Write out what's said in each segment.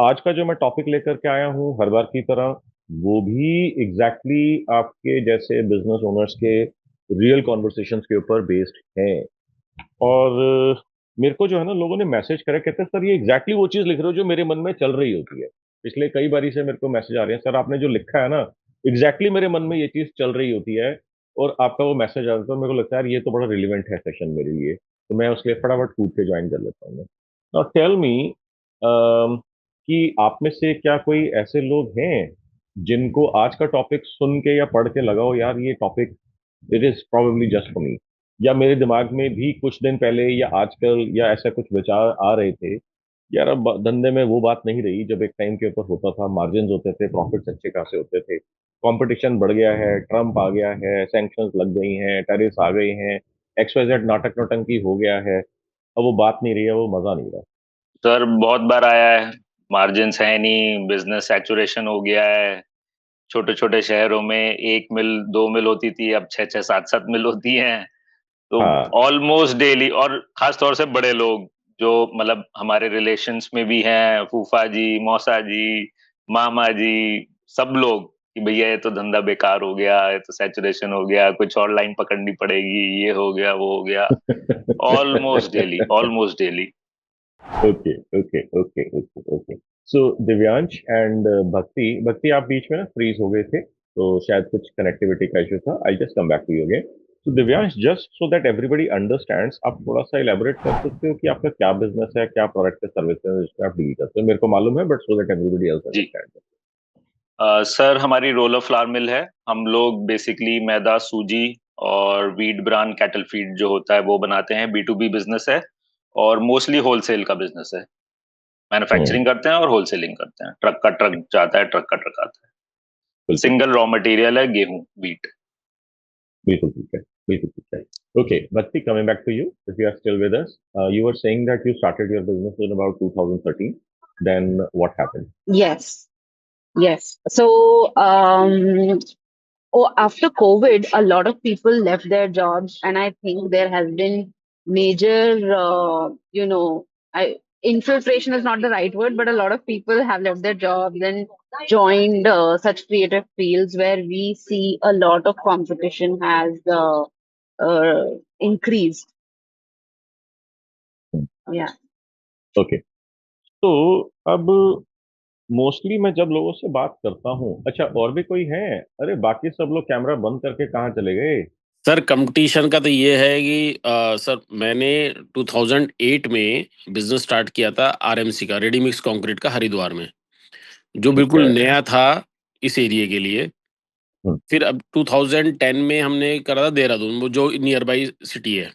आज का जो मैं टॉपिक लेकर के आया हूँ हर बार की तरह, वो भी एग्जैक्टली आपके जैसे बिजनेस ओनर्स के रियल कॉन्वर्सेशंस के ऊपर बेस्ड है। और मेरे को जो है ना, लोगों ने मैसेज करे, कहते हैं सर ये एग्जैक्टली वो चीज लिख रहे हो जो मेरे मन में चल रही होती है। पिछले कई बारी से मेरे को मैसेज आ रहे हैं, सर आपने जो लिखा है ना, एग्जैक्टली मेरे मन में ये चीज चल रही होती है। और आपका वो मैसेज आता है तो मेरे को लगता है यार ये तो बड़ा रिलेवेंट है सेशन मेरे लिए, तो मैं उसके लिए फटाफट कूद के ज्वाइन कर लेता हूँ। नाउ टेल मी कि आप में से क्या कोई ऐसे लोग हैं जिनको आज का टॉपिक सुन के या पढ़ के लगा हो यार ये topic it is probably just for me, या मेरे दिमाग में भी कुछ दिन पहले या आजकल या ऐसा कुछ विचार आ रहे थे। यार अब धंधे में वो बात नहीं रही जब एक टाइम के ऊपर होता था, मार्जिन होते थे, प्रॉफिट्स अच्छे खासे होते थे। कंपटीशन बढ़ गया है, ट्रम्प आ गया है, सैंक्शंस लग गई हैं, टैरिफ्स आ गए हैं, XYZ नाटक नौटंकी हो गया है। अब वो बात नहीं रही है, वो मजा नहीं रहा। सर बहुत बार आया है। मार्जिन्स है नहीं, बिजनेस सैचुरेशन हो गया है। छोटे छोटे शहरों में एक मिल दो मिल होती थी, अब छह छह सात सात मिल होती हैं। तो हाँ। ऑलमोस्ट डेली, और खास तौर से बड़े लोग जो मतलब हमारे रिलेशंस में भी हैं, फूफा जी, मौसा जी, मामा जी, सब लोग कि भैया ये तो धंधा बेकार हो गया, ये तो सैचुरेशन हो गया, कुछ और लाइन पकड़नी पड़ेगी, ये हो गया वो हो गया। Almost daily, almost daily. Okay okay okay okay okay. So Divyansh and भक्ति, भक्ति आप बीच में ना फ्रीज हो गए थे, तो शायद कुछ कनेक्टिविटी का इशू था। I just come back to you again. तो Divyansh, just so that everybody understands, आप थोड़ा सा इलेबोरेट कर सकते हो कि आपका क्या बिजनेस है, क्या प्रोडक्ट है, सर्विस है जिसमें आप डील करते हो? मेरे को मालूम है, but so that everybody else जी। अंडरस्टैंड्स। सर हमारी रोलर फ्लावर मिल है। हम लोग बेसिकली मैदा, सूजी और वीट ब्रान कैटल फीड जो होता है वो बनाते हैं। B2B बिजनेस है और मोस्टली होलसेल का बिजनेस है। हम्म। मैन्युफैक्चरिंग करते हैं और होलसेलिंग करते हैं। ट्रक का ट्रक जाता है, ट्रक का ट्रक आता है। बिल्कुल सिंगल रॉ मटेरियल है गेहूं, वीट। बिल्कुल ठीक है, बिल्कुल ठीक है। Okay, Bhakti, coming back to you, if you are still with us, you were saying that you started your business in about 2013. Then what happened? Yes, yes. After COVID, a lot of people left their jobs, and I think there has been major, infiltration is not the right word, but a lot of people have left their jobs and joined such creative fields where we see a lot of competition has increased. Yeah. Okay. तो अब mostly मैं जब लोगों से बात करता हूँ, अच्छा और भी कोई है? अरे बाकी सब लोग कैमरा बंद करके कहाँ चले गए? सर कंपटीशन का तो ये है कि सर मैंने 2008 में बिजनेस स्टार्ट किया था RMC का, रेडी मिक्स कंक्रीट का, हरिद्वार में, जो ठीक बिल्कुल है। नया था इस एरिया के लिए। हम्म। फिर अब 2010 में हमने करा था देहरादून, वो जो नियर बाई सिटी है।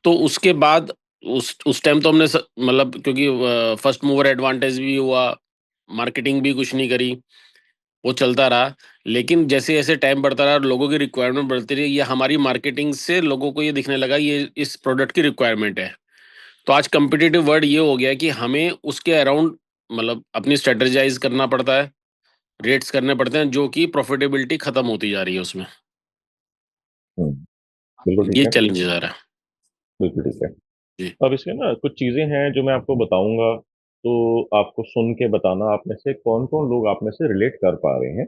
तो उसके बाद उस टाइम तो हमने मतलब क्योंकि फर्स्ट मूवर एडवांटेज भी हुआ, मार्केटिंग भी कुछ नहीं करी, वो चलता रहा। लेकिन जैसे जैसे टाइम बढ़ता रहा और लोगों की रिक्वायरमेंट बढ़ती रही, ये हमारी मार्केटिंग से लोगों को ये दिखने लगा ये इस प्रोडक्ट की रिक्वायरमेंट है। तो आज कम्पिटिटिव वर्ड ये हो गया कि हमें उसके अराउंड मतलब अपनी स्ट्रेटेजाइज करना पड़ता है, रेट्स करने पड़ते हैं, जो कि प्रॉफिटेबिलिटी खत्म होती जा रही है उसमें। हम्म। बिल्कुल ठीक ये है। चैलेंजेस आ रहा है। बिल्कुल ठीक है। जी। अब इसमें ना कुछ चीजें हैं जो मैं आपको बताऊंगा, तो आपको सुन के बताना आप में से कौन कौन लोग आप में से रिलेट कर पा रहे हैं,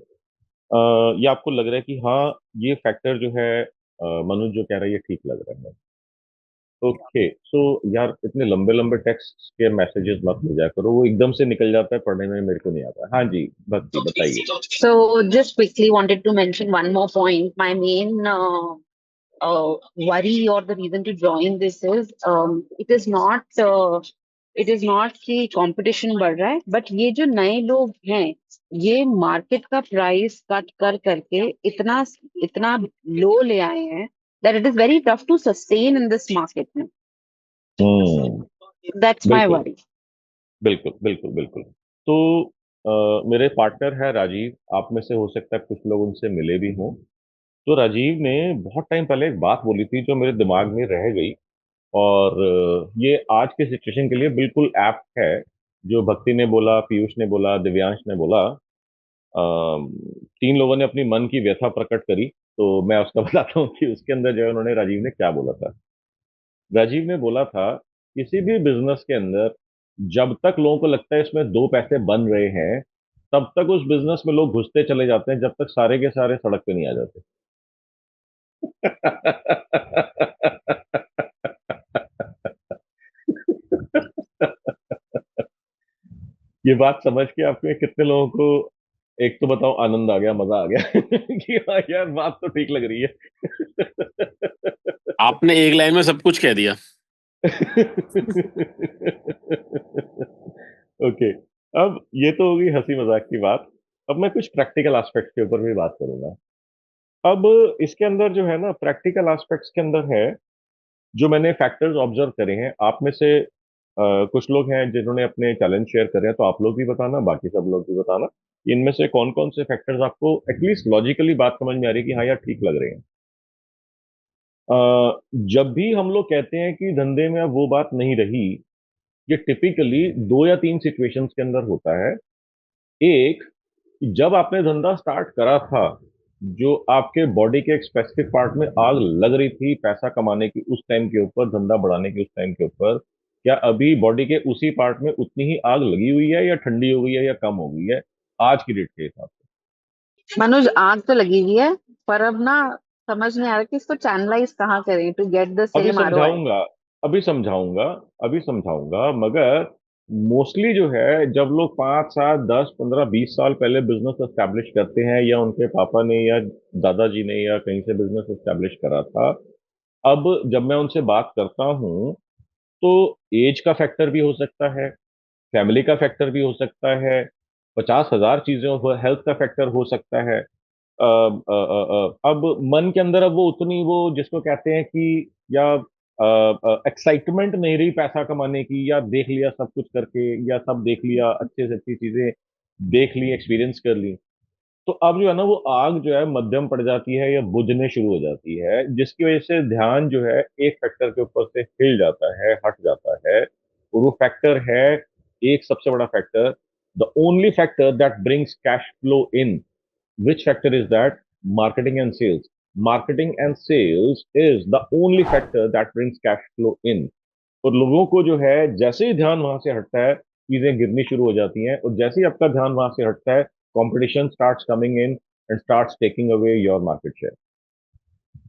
या आपको लग रहा है कि हाँ ये फैक्टर जो है मनुज जो कह रहा है ये ठीक लग रहा है। ओके, सो यार इतने लंबे लंबे टेक्स्ट के मैसेजेस मत भेजा करो, वो एकदम से निकल जाता है, पढ़ने में मेरे को नहीं आता है। हाँ जी, भक्ति बताइए। So just quickly wanted to mention one more point. My main worry or the reason to join this is it is not कि कंपटीशन बढ़ रहा है, बट ये जो नए लोग हैं, ये मार्केट का प्राइस कट कर करके इतना इतना लो ले आए हैं that it is very tough to sustain in this market में. हम्म। That's my बिल्कुल worry. बिल्कुल बिल्कुल बिल्कुल। तो मेरे पार्टनर है राजीव, आप में से हो सकता है कुछ लोग उनसे मिले भी हों। तो राजीव ने बहुत टाइम पहले एक बात बोली थी जो मेरे दिमाग में रह गई, और ये आज के सिचुएशन के लिए बिल्कुल एप्ट है। जो भक्ति ने बोला, पीयूष ने बोला, दिव्यांश ने बोला, तीन लोगों ने अपनी मन की व्यथा प्रकट करी। तो मैं उसका बताता हूँ कि उसके अंदर जो है उन्होंने, राजीव ने क्या बोला था। राजीव ने बोला था किसी भी बिजनेस के अंदर जब तक लोगों को लगता है इसमें दो पैसे बन रहे हैं, तब तक उस बिजनेस में लोग घुसते चले जाते हैं, जब तक सारे के सारे सड़क पे नहीं आ जाते। ये बात समझ के आपके कितने लोगों को, एक तो बताओ, आनंद आ गया, मजा आ गया कि हाँ यार, बात तो ठीक लग रही है। आपने एक लाइन में सब कुछ कह दिया। ओके, अब ये तो होगी हंसी मजाक की बात। अब मैं कुछ प्रैक्टिकल एस्पेक्ट्स के ऊपर भी बात करूंगा। अब इसके अंदर जो है ना, प्रैक्टिकल एस्पेक्ट्स के अंदर है, जो मैंने फैक्टर्स ऑब्जर्व करे हैं आप में से कुछ लोग हैं जिन्होंने अपने चैलेंज शेयर करे हैं, तो आप लोग भी बताना, बाकी सब लोग भी बताना कि इनमें से कौन कौन से फैक्टर्स आपको एटलीस्ट लॉजिकली बात समझ में आ रही है कि हाँ यार ठीक लग रहे हैं। जब भी हम लोग कहते हैं कि धंधे में अब वो बात नहीं रही, ये टिपिकली दो या तीन सिचुएशंस के अंदर होता है। एक, जब आपने धंधा स्टार्ट करा था, जो आपके बॉडी के एक स्पेसिफिक पार्ट में आग लग रही थी पैसा कमाने की उस टाइम के ऊपर, धंधा बढ़ाने की उस टाइम के ऊपर, क्या अभी बॉडी के उसी पार्ट में उतनी ही आग लगी हुई है, या ठंडी हो गई है, या कम हो गई है आज की डेट के हिसाब से? मनोज, आग तो लगी हुई है, पर अब ना समझ नहीं आ रहा कि इसको चैनलाइज कहाँ करें टू गेट द अभी सेम आरओआई। समझाऊंगा, अभी समझाऊंगा, अभी समझाऊंगा, मगर मोस्टली जो है, जब लोग 5, 7, 10, 15, 20 साल पहले बिजनेस एस्टेब्लिश करते हैं, या उनके पापा ने या दादाजी ने या कहीं से बिजनेस एस्टेब्लिश करा था, अब जब मैं उनसे बात करता हूँ, तो एज का फैक्टर भी हो सकता है, फैमिली का फैक्टर भी हो सकता है, 50,000 चीजें, हेल्थ का फैक्टर हो सकता है। अब मन के अंदर अब वो उतनी, वो जिसको कहते हैं कि, या एक्साइटमेंट नहीं रही पैसा कमाने की, या देख लिया सब कुछ करके, या सब देख लिया, अच्छे से अच्छी चीजें देख ली, एक्सपीरियंस कर ली, तो अब जो है ना, वो आग जो है मध्यम पड़ जाती है या बुझने शुरू हो जाती है, जिसकी वजह से ध्यान जो है एक फैक्टर के ऊपर से हिल जाता है, हट जाता है, और वो फैक्टर है एक सबसे बड़ा factor, the only factor that brings cash flow in. Which factor is that? Marketing and sales. Marketing and sales is the only factor that brings cash flow in. और लोगों को जो है, जैसे ही ध्यान वहां से हटता है, चीजें गिरनी शुरू हो जाती हैं, और जैसे ही आपका ध्यान वहां से हटता है, competition starts coming in and starts taking away your market share.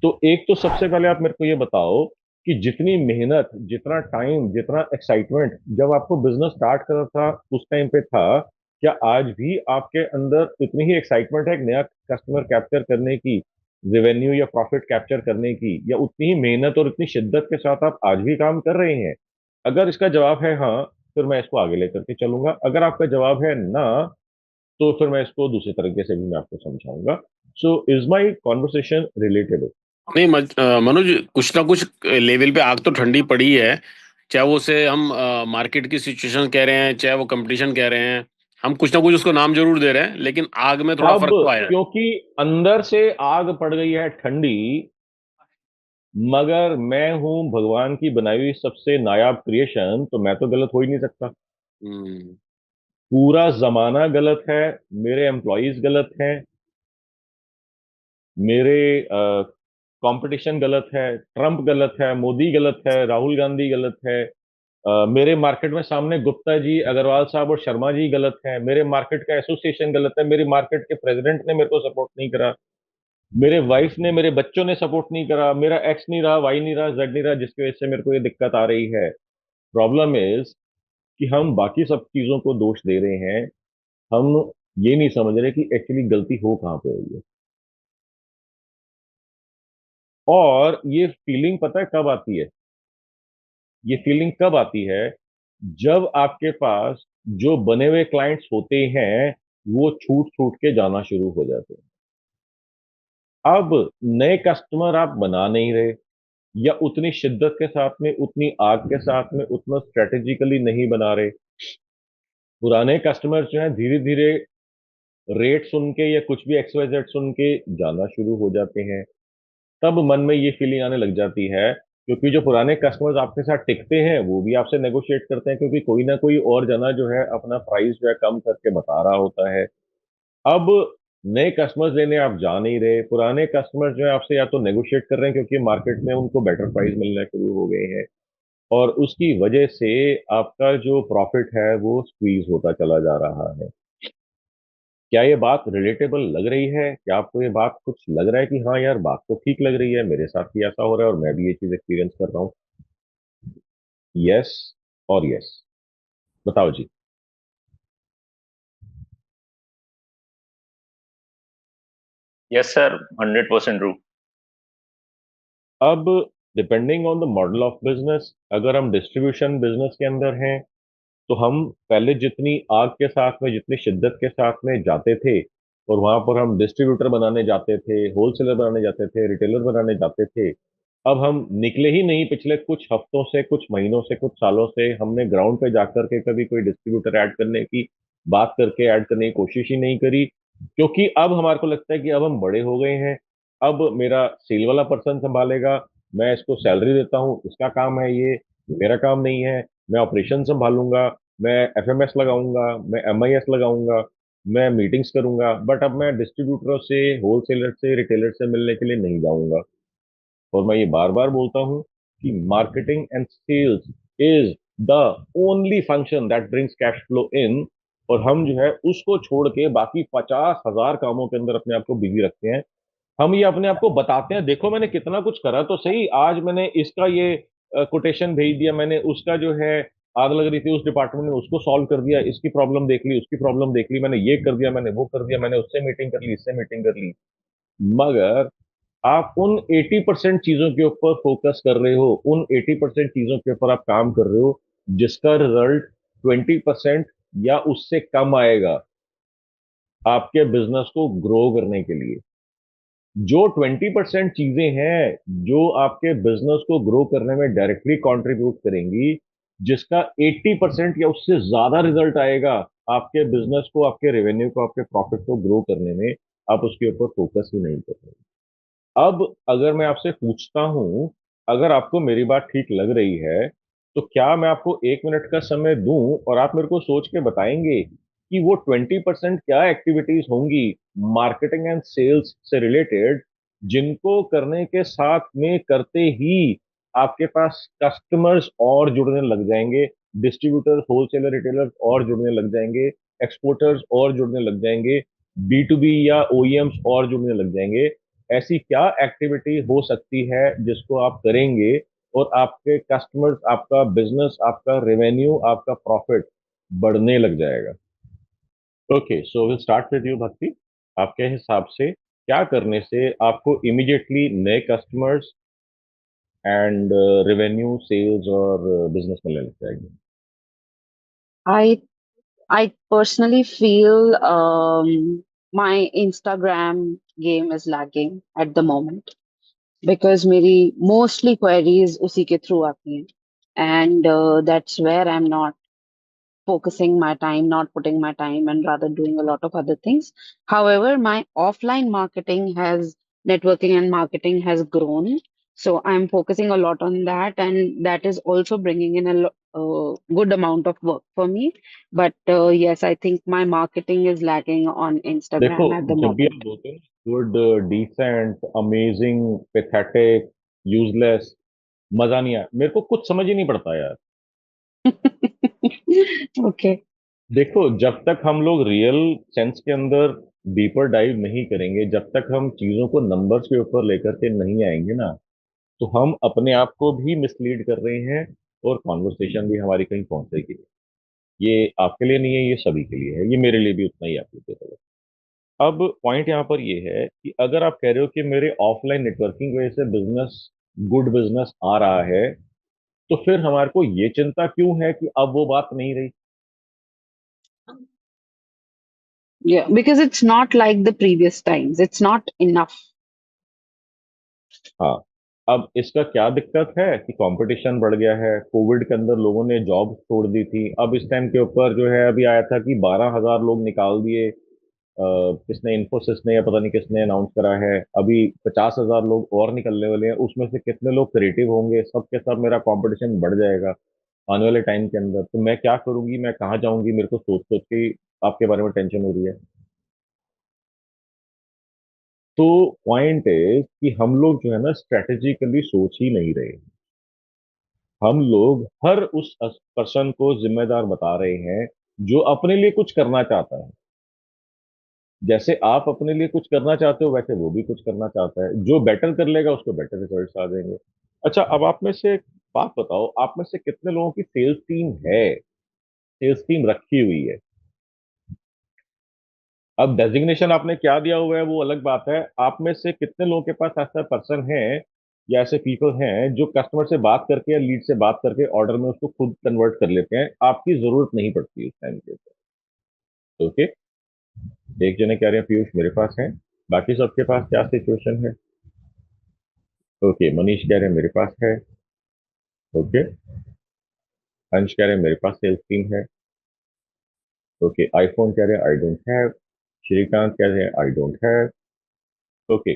तो एक तो सबसे पहले आप मेरे को ये बताओ कि जितनी मेहनत, जितना टाइम, जितना एक्साइटमेंट जब आपको बिजनेस स्टार्ट करा था उस टाइम पे था, क्या आज भी आपके अंदर इतनी ही एक्साइटमेंट है एक नया कस्टमर कैप्चर करने की, रेवेन्यू या प्रॉफिट कैप्चर करने की, या उतनी ही मेहनत और इतनी शिद्दत के साथ आप आज भी काम कर रहे हैं? अगर इसका जवाब है हाँ, फिर मैं इसको आगे लेकर के चलूंगा। अगर आपका जवाब है ना, तो फिर मैं इसको दूसरे तरीके से भी मैं आपको समझाऊंगा। So is my conversation relatable? नहीं मनोज, कुछ ना कुछ लेवल पे आग तो ठंडी पड़ी है। चाहे वो उसे हम मार्केट की सिचुएशन कह रहे हैं, चाहे वो कंपटीशन कह रहे हैं, हम कुछ ना कुछ उसको नाम जरूर दे रहे हैं, लेकिन आग में थोड़ा अब फर्क तो आया है। क्योंकि अंदर से आग पड़ गई है ठंडी, मगर मैं हूं भगवान की बनाई हुई सबसे नायाब क्रिएशन, तो मैं तो गलत हो ही नहीं सकता। हम्म। पूरा जमाना गलत है, मेरे एम्प्लॉयज गलत हैं, मेरे कंपटीशन गलत है, ट्रम्प गलत है, मोदी गलत है, राहुल गांधी गलत है, मेरे मार्केट में सामने गुप्ता जी, अग्रवाल साहब और शर्मा जी गलत हैं, मेरे मार्केट का एसोसिएशन गलत है, मेरी मार्केट के प्रेसिडेंट ने मेरे को सपोर्ट नहीं करा, मेरे वाइफ ने, मेरे बच्चों ने सपोर्ट नहीं करा, मेरा एक्स नहीं रहा, वाई नहीं रहा, जेड नहीं रहा, जिसकी वजह से मेरे को ये दिक्कत आ रही है। प्रॉब्लम इज कि हम बाकी सब चीजों को दोष दे रहे हैं, हम ये नहीं समझ रहे कि एक्चुअली गलती हो कहाँ पे रही है। और ये फीलिंग पता है कब आती है? ये फीलिंग कब आती है? जब आपके पास जो बने हुए क्लाइंट्स होते हैं, वो छूट छूट के जाना शुरू हो जाते हैं। अब नए कस्टमर आप बना नहीं रहे, या उतनी शिद्दत के साथ में, उतनी आग के साथ में, उतना स्ट्रेटेजिकली नहीं बना रहे। पुराने कस्टमर जो है, धीरे धीरे रेट सुन के या कुछ भी एक्सवाइजेड सुन के जाना शुरू हो जाते हैं। तब मन में ये फीलिंग आने लग जाती है, क्योंकि जो पुराने कस्टमर्स आपके साथ टिकते हैं, वो भी आपसे नेगोशिएट करते हैं, क्योंकि कोई ना कोई और जना जो है अपना प्राइस जो है कम करके बता रहा होता है। अब नए कस्टमर्स लेने आप जा नहीं रहे, पुराने कस्टमर्स जो है आपसे या तो नेगोशिएट कर रहे हैं, क्योंकि मार्केट में उनको बेटर प्राइस मिलना शुरू हो गए हैं, और उसकी वजह से आपका जो प्रॉफिट है वो स्क्वीज होता चला जा रहा है। क्या ये बात रिलेटेबल लग रही है? क्या आपको ये बात कुछ लग रहा है कि हाँ यार बात तो ठीक लग रही है, मेरे साथ भी ऐसा हो रहा है और मैं भी ये चीज एक्सपीरियंस कर रहा हूँ? यस और यस, बताओ जी। Yes sir, 100% true. अब depending on the model of business, अगर हम डिस्ट्रीब्यूशन बिजनेस के अंदर हैं तो हम पहले जितनी आग के साथ में, जितनी शिद्दत के साथ में जाते थे और वहां पर हम डिस्ट्रीब्यूटर बनाने जाते थे, होलसेलर बनाने जाते थे, रिटेलर बनाने जाते थे, अब हम निकले ही नहीं। पिछले कुछ हफ्तों से, कुछ महीनों से, कुछ सालों से हमने ग्राउंड पे जाकर के कभी कोई डिस्ट्रीब्यूटर ऐड करने की बात करके ऐड करने की कोशिश ही नहीं करी, क्योंकि अब हमारे को लगता है कि अब हम बड़े हो गए हैं। अब मेरा सेल वाला पर्सन संभालेगा, मैं इसको सैलरी देता हूँ, इसका काम है ये, मेरा काम नहीं है। मैं ऑपरेशन संभालूंगा, मैं एफएमएस लगाऊंगा, मैं एमआईएस लगाऊंगा, मैं मीटिंग्स करूंगा, बट अब मैं डिस्ट्रीब्यूटरों से, होलसेलर से, रिटेलर से मिलने के लिए नहीं जाऊंगा। और मैं ये बार बार बोलता हूँ कि marketing and sales is the only function that brings cash flow in. और हम जो है उसको छोड़ के बाकी 50,000 कामों के अंदर अपने आप को बिजी रखते हैं। हम ये अपने आप को बताते हैं, देखो मैंने कितना कुछ करा तो सही, आज मैंने इसका ये कोटेशन भेज दिया, मैंने उसका जो है आग लग रही थी उस डिपार्टमेंट में उसको सॉल्व कर दिया, इसकी प्रॉब्लम देख ली, उसकी प्रॉब्लम देख ली, मैंने ये कर दिया, मैंने वो कर दिया, मैंने उससे मीटिंग कर ली, इससे मीटिंग कर ली। मगर आप उन 80% चीजों के ऊपर फोकस कर रहे हो, उन 80% चीजों के ऊपर आप काम कर रहे हो जिसका रिजल्ट 20% या उससे कम आएगा आपके बिजनेस को ग्रो करने के लिए। जो 20% चीजें हैं जो आपके बिजनेस को ग्रो करने में डायरेक्टली कंट्रीब्यूट करेंगी, जिसका 80% या उससे ज्यादा रिजल्ट आएगा आपके बिजनेस को, आपके रेवेन्यू को, आपके प्रॉफिट को ग्रो करने में, आप उसके ऊपर फोकस ही नहीं कर रहे। अब अगर मैं आपसे पूछता हूं, अगर आपको मेरी बात ठीक लग रही है, तो क्या मैं आपको 1 मिनट का समय दूं और आप मेरे को सोच के बताएंगे कि वो 20% क्या एक्टिविटीज होंगी मार्केटिंग एंड सेल्स से रिलेटेड, जिनको करने के साथ में करते ही आपके पास कस्टमर्स और जुड़ने लग जाएंगे, डिस्ट्रीब्यूटर्स, होलसेलर, रिटेलर्स और जुड़ने लग जाएंगे, एक्सपोर्टर्स और जुड़ने लग जाएंगे, बी टू बी या ओईएम्स और जुड़ने लग जाएंगे। ऐसी क्या एक्टिविटी हो सकती है जिसको आप करेंगे और आपके कस्टमर्स, आपका बिजनेस, आपका रेवेन्यू, आपका प्रॉफिट बढ़ने लग जाएगा? Okay, so will start with you भक्ति। आपके हिसाब से क्या करने से आपको इमीडिएटली नए कस्टमर्स एंड रेवेन्यू, सेल्स और बिजनेस मिलने लग जाएगी? I I personally feel my Instagram game is lagging at the moment because मेरी mostly queries उसी के through आती हैं, and that's where I'm not focusing my time, not putting my time, and rather doing a lot of other things. However, my offline marketing has networking and marketing has grown. So I'm focusing a lot on that, and that is also bringing in good amount of work for me. But yes, I think my marketing is lacking on देखो, Instagram at the जब भी moment. आप बोलते हैं good, decent, amazing, pathetic, useless, मजा नहीं आया, मेरे को कुछ समझ ही नहीं पड़ता यार। Okay. देखो, जब तक हम लोग रियल सेंस के अंदर डीपर डाइव नहीं करेंगे, जब तक हम चीजों को नंबर्स के ऊपर लेकर के नहीं आएंगे ना, तो हम अपने आप को भी मिसलीड कर रहे हैं और कॉन्वर्सेशन भी हमारी कहीं पहुंचेगी। ये आपके लिए नहीं है, ये सभी के लिए है, ये मेरे लिए भी उतना ही एप्लीकेबल है। अब पॉइंट यहाँ पर ये है कि अगर आप कह रहे हो कि मेरे ऑफलाइन नेटवर्किंग की वजह से बिजनेस, गुड बिजनेस आ रहा है, तो फिर हमारे को ये चिंता क्यों है कि अब वो बात नहीं रही? Yeah, because it's not like the previous times. It's not enough. हाँ, अब इसका क्या दिक्कत है कि कंपटीशन बढ़ गया है, कोविड के अंदर लोगों ने जॉब छोड़ दी थी, अब इस टाइम के ऊपर जो है अभी आया था कि 12,000 लोग निकाल दिए, किसने, इन्फोसिस ने या पता नहीं किसने अनाउंस करा है, अभी 50,000 लोग और निकलने वाले हैं, उसमें से कितने लोग क्रिएटिव होंगे, सब के सब मेरा कंपटीशन बढ़ जाएगा आने वाले टाइम के अंदर, तो मैं क्या करूंगी, मैं कहाँ जाऊंगी, मेरे को सोच सोच के ही आपके बारे में टेंशन हो रही है। तो पॉइंट है कि हम लोग जो है ना स्ट्रेटेजिकली सोच ही नहीं रहे। हम लोग हर उस पर्सन को जिम्मेदार बता रहे हैं जो अपने लिए कुछ करना चाहता है। जैसे आप अपने लिए कुछ करना चाहते हो वैसे वो भी कुछ करना चाहता है, जो बेटर कर लेगा उसको बेटर रिजल्ट्स आ जाएंगे। अच्छा, अब आप में से एक बात बताओ, आप में से कितने लोगों की सेल्स टीम है, सेल्स टीम रखी हुई है? अब डेजिग्नेशन आपने क्या दिया हुआ है वो अलग बात है। आप में से कितने लोगों के पास ऐसा पर्सन है या ऐसे पीपल हैं जो कस्टमर से बात करके या लीड से बात करके ऑर्डर में उसको खुद कन्वर्ट कर लेते हैं, आपकी जरूरत नहीं पड़ती उस टाइम के ऊपर? ओके, एक जने कह रहे हैं पीयूष मेरे पास है, बाकी सबके पास क्या सिचुएशन है? ओके, मनीष कह रहे हैं मेरे पास है। ओके, अंश कह रहे हैं मेरे पास सेल्स टीम है। ओके, आईफोन कह रहे हैं आई डोंट हैव। श्रीकांत कह रहे हैं आई डोंट हैव। ओके,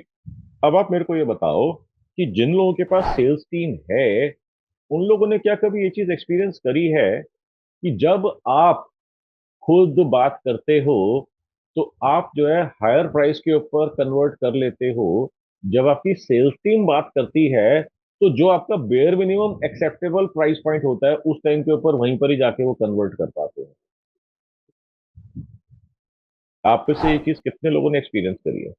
अब आप मेरे को ये बताओ कि जिन लोगों के पास सेल्स टीम है उन लोगों ने क्या कभी ये चीज एक्सपीरियंस करी है कि जब आप खुद बात करते हो तो आप जो है हायर प्राइस के ऊपर कन्वर्ट कर लेते हो, जब आपकी सेल्स टीम बात करती है तो जो आपका bare minimum acceptable price point होता है उस टाइम के ऊपर वहीं पर ही जाके वो कन्वर्ट कर पाते हैं? आप में से ये चीज कितने लोगों ने एक्सपीरियंस करी है?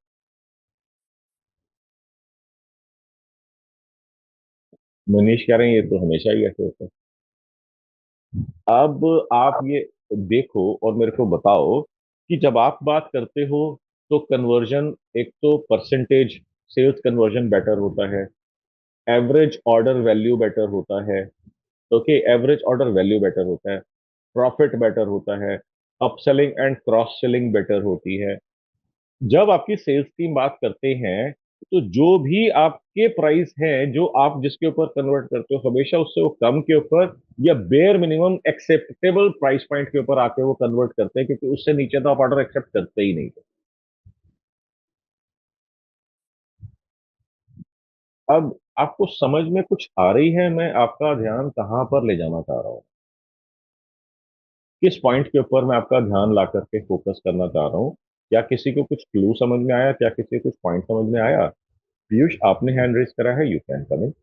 मनीष कह रहे हैं ये तो हमेशा ही ऐसे होता है। अब आप ये देखो और मेरे को बताओ कि जब आप बात करते हो तो कन्वर्जन, एक तो परसेंटेज सेल्स कन्वर्जन बेटर होता है, एवरेज ऑर्डर वैल्यू बेटर होता है। Okay, average order value better होता है, प्रॉफिट बेटर होता है, upselling and cross selling better होती है। जब आपकी सेल्स टीम बात करते हैं तो जो भी आपके प्राइस हैं जो आप जिसके ऊपर कन्वर्ट करते हो हमेशा उससे वो कम के ऊपर या bare minimum acceptable price point के ऊपर आके वो कन्वर्ट करते हैं, क्योंकि उससे नीचे तो आप ऑर्डर एक्सेप्ट करते ही नहीं थे। अब आपको समझ में कुछ आ रही है मैं आपका ध्यान कहाँ पर ले जाना चाह रहा हूँ, किस पॉइंट के ऊपर मैं आपका ध्यान ला करके फोकस करना चाह रहा हूँ? क्या किसी को कुछ क्लू समझ में आया? क्या किसी को कुछ पॉइंट समझ में आया? पीयूष, आपने हैंड रेज करा है, यू कैन कम इन।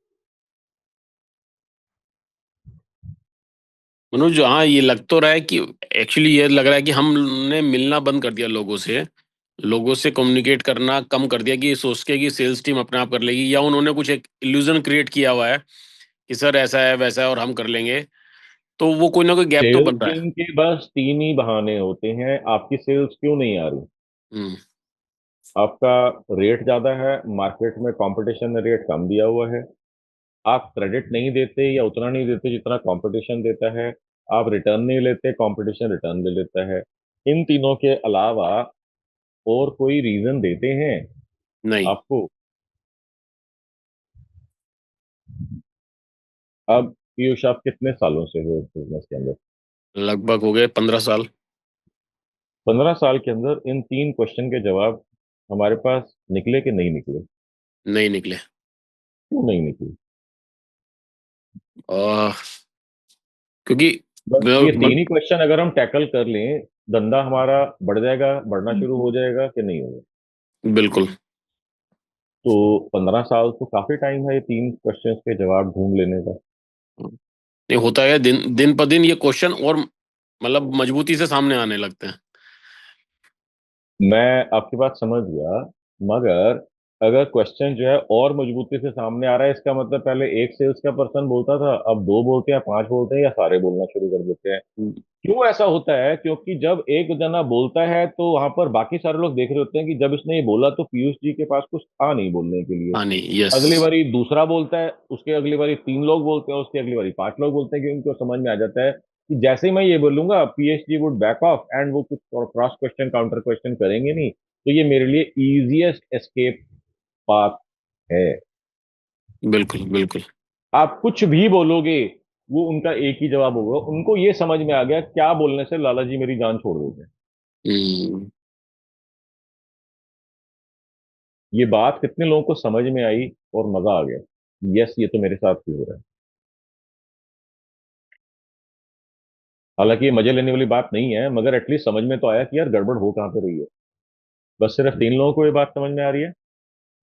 मनोज, हाँ ये लग तो रहा है कि एक्चुअली ये लग रहा है कि हमने मिलना बंद कर दिया लोगों से कम्युनिकेट करना कम कर दिया कि सोच के कि सेल्स टीम अपने आप कर लेगी, या उन्होंने कुछ एक इल्यूजन क्रिएट किया हुआ है कि सर ऐसा है वैसा है और हम कर लेंगे। तो वो कोई ना कोई गैप तो सेल्स बन रहा है। टीम के बस तीन ही बहाने होते हैं, आपकी सेल्स क्यों नहीं आ रही? हम्म। आपका रेट ज्यादा है, मार्केट में कंपटीशन ने रेट कम दिया हुआ है, आप क्रेडिट नहीं देते या उतना नहीं देते जितना कंपटीशन देता है, आप रिटर्न नहीं लेते, कंपटीशन रिटर्न ले लेता है। इन तीनों के अलावा और कोई रीजन देते हैं नहीं। आपको? अब पीयूष, आप कितने सालों से हो इस बिजनेस के अंदर? लगभग हो गए 15 साल। 15 साल के अंदर इन तीन क्वेश्चन के जवाब हमारे पास निकले कि नहीं निकले? नहीं निकले। क्यों नहीं निकले? और क्योंकि बस ये म- तीन ही क्वेश्चन अगर हम टैकल कर लें, धंधा हमारा बढ़ जाएगा, बढ़ना शुरू हो जाएगा कि नहीं होगा? बिल्कुल। तो 15 साल तो काफी टाइम है ये तीन क्वेश्चन के जवाब ढूंढ लेने का। नहीं होता है, दिन दिन पर दिन ये क्वेश्चन और मतलब मजबूती से सामने आने लगते हैं। मैं आपकी बात समझ गया, मगर अगर क्वेश्चन जो है और मजबूती से सामने आ रहा है इसका मतलब पहले एक सेल्स का पर्सन बोलता था, अब दो बोलते हैं, पांच बोलते हैं, या सारे बोलना शुरू कर देते हैं? क्यों ऐसा होता है? क्योंकि जब एक जना बोलता है तो वहां पर बाकी सारे लोग देख रहे होते हैं कि जब इसने ये बोला तो पीयूष जी के पास कुछ था नहीं बोलने के लिए। हाँ नहीं। यस। अगली बारी दूसरा बोलता है, उसके अगली बारी तीन लोग बोलते हैं, उसके अगली बारी पांच लोग बोलते हैं, कि उनको समझ में आ जाता है कि जैसे ही मैं ये बोलूंगा PhD would back of and वो कुछ क्रॉस क्वेश्चन काउंटर क्वेश्चन करेंगे नहीं, तो ये मेरे लिए इजीएस्ट एस्केप पाथ है। बिल्कुल बिल्कुल। आप कुछ भी बोलोगे वो उनका एक ही जवाब होगा, उनको ये समझ में आ गया क्या बोलने से लाला जी मेरी जान छोड़ देते हैं। हम्म। ये बात कितने लोगों को समझ में आई और मजा आ गया? यस, ये तो मेरे साथ भी हो रहा है। हालांकि ये मजे लेने वाली बात नहीं है, मगर एटलीस्ट समझ में तो आया कि यार गड़बड़ हो कहाँ पे रही है। बस सिर्फ तीन लोगों को ये बात समझ में आ रही है,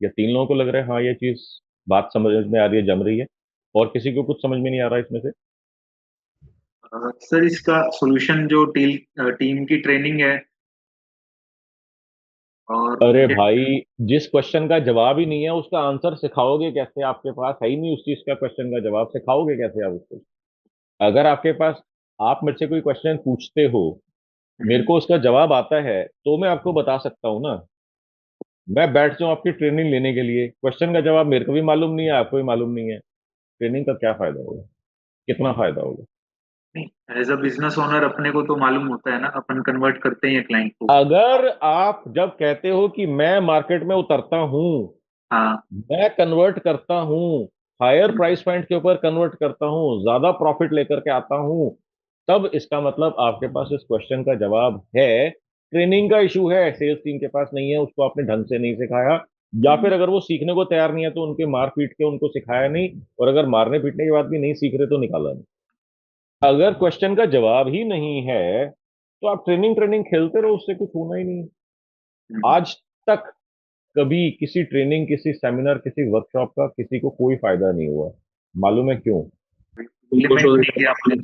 या तीन लोगों को लग रहा है हाँ ये चीज बात समझ में आ रही है, जम रही है? और किसी को कुछ समझ में नहीं आ रहा इसमें से? सर इसका सॉल्यूशन जो टीम की ट्रेनिंग है और अरे भाई, जिस क्वेश्चन का जवाब ही नहीं है उसका आंसर सिखाओगे कैसे? आपके पास है ही नहीं उस चीज का क्वेश्चन का जवाब, सिखाओगे कैसे आप उसको? अगर आपके पास, आप मेरे से कोई क्वेश्चन पूछते हो, मेरे को उसका जवाब आता है तो मैं आपको बता सकता हूँ ना। मैं बैठ जाऊँ आपकी ट्रेनिंग लेने के लिए, क्वेश्चन का जवाब मेरे को भी मालूम नहीं है, आपको भी मालूम नहीं है, ट्रेनिंग का क्या फायदा होगा? कितना फायदा होगा? एज अ बिजनेस ओनर अपने को तो मालूम होता है ना, अपन कन्वर्ट करते हैं क्लाइंट को। अगर आप जब कहते हो कि मैं मार्केट में उतरता हूं, हाँ। मैं कन्वर्ट करता हूं, हायर प्राइस पॉइंट के ऊपर कन्वर्ट करता हूं, ज्यादा प्रॉफिट लेकर के आता हूं, तब इसका मतलब आपके पास इस क्वेश्चन का जवाब है। ट्रेनिंग का इशू है, सेल्स टीम के पास नहीं है, उसको आपने ढंग से नहीं सिखाया, या फिर अगर वो सीखने को तैयार नहीं है तो उनके मार पीट के उनको सिखाया नहीं, और अगर मारने पीटने के बाद भी नहीं सीख रहे तो निकाला नहीं। अगर क्वेश्चन का जवाब ही नहीं है तो आप ट्रेनिंग ट्रेनिंग खेलते रहो, उससे कुछ होना ही नहीं। आज तक कभी किसी ट्रेनिंग, किसी सेमिनार, किसी वर्कशॉप का किसी को कोई फायदा नहीं हुआ। मालूम है क्यों? इम्प्लीमेंट नहीं किया आपने।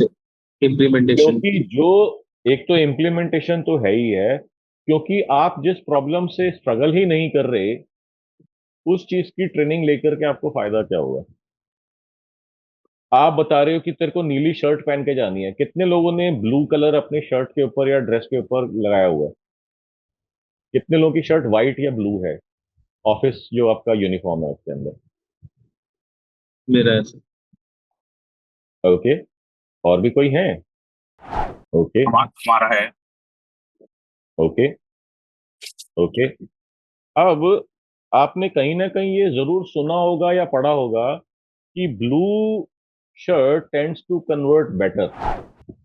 इम्प्लीमेंटेशन। क्योंकि जो, एक तो इम्प्लीमेंटेशन तो है ही है, क्योंकि आप जिस प्रॉब्लम से स्ट्रगल ही नहीं कर रहे, उस चीज की ट्रेनिंग लेकर के आपको फायदा क्या हुआ? आप बता रहे हो कि तेरे को नीली शर्ट पहन के जानी है, कितने लोगों ने ब्लू कलर अपने शर्ट के ऊपर या ड्रेस के ऊपर लगाया हुआ है? कितने लोगों की शर्ट व्हाइट या ब्लू है? ऑफिस जो आपका यूनिफॉर्म है उसके अंदर। मेरा ऐसा। ओके, और भी कोई है? ओके। हमारा है। ओके। ओके। अब आपने कहीं ना कहीं ये जरूर सुना होगा या पढ़ा होगा कि blue shirt tends to convert better,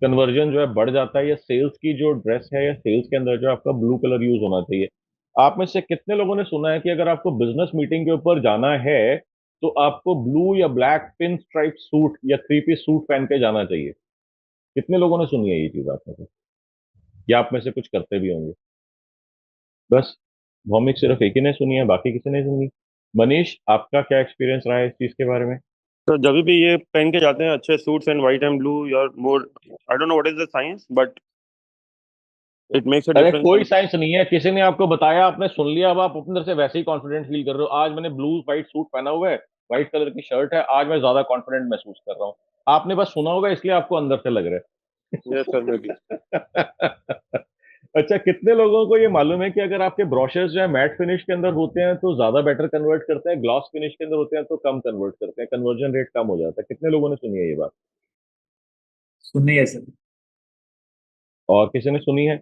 conversion जो है बढ़ जाता है, या सेल्स की जो ड्रेस है या सेल्स के अंदर जो आपका ब्लू कलर यूज होना चाहिए। आप में से कितने लोगों ने सुना है कि अगर आपको बिजनेस मीटिंग के ऊपर जाना है तो आपको ब्लू या ब्लैक पिन स्ट्राइप सूट या थ्री पीस सूट पहन के जाना चाहिए? कितने लोगों ने सुनी है ये चीज आप में से? या आप में से कुछ करते भी होंगे? बस भौमिक सिर्फ एक ही ने सुनी है, बाकी किसी ने सुनी? मनीष, आपका क्या एक्सपीरियंस रहा है इस चीज के बारे में? तो जब भी ये पहन के जाते हैं अच्छे suits and white and blue यार more I don't know what is the science but it makes a अरे डिफरेंस कोई एंड साइंस नहीं है, किसी ने आपको बताया, आपने सुन लिया, अब आप अंदर से वैसे ही कॉन्फिडेंट फील कर रहे हो। आज मैंने ब्लू व्हाइट सूट पहना हुआ है, व्हाइट कलर की शर्ट है, आज मैं ज्यादा कॉन्फिडेंट महसूस कर रहा हूँ। आपने बस सुना होगा इसलिए आपको अंदर से लग रहा यस सर मे बी है। अच्छा, कितने लोगों को ये मालूम है कि अगर आपके ब्रोशर्स जो है मैट फिनिश के अंदर होते हैं तो ज्यादा बेटर कन्वर्ट करते हैं, ग्लॉस फिनिश के अंदर होते हैं तो कम कन्वर्ट करते हैं, कन्वर्जन रेट कम हो जाता है? कितने लोगों ने सुनी है ये बात? सुनिए सर। और किसी ने सुनी है?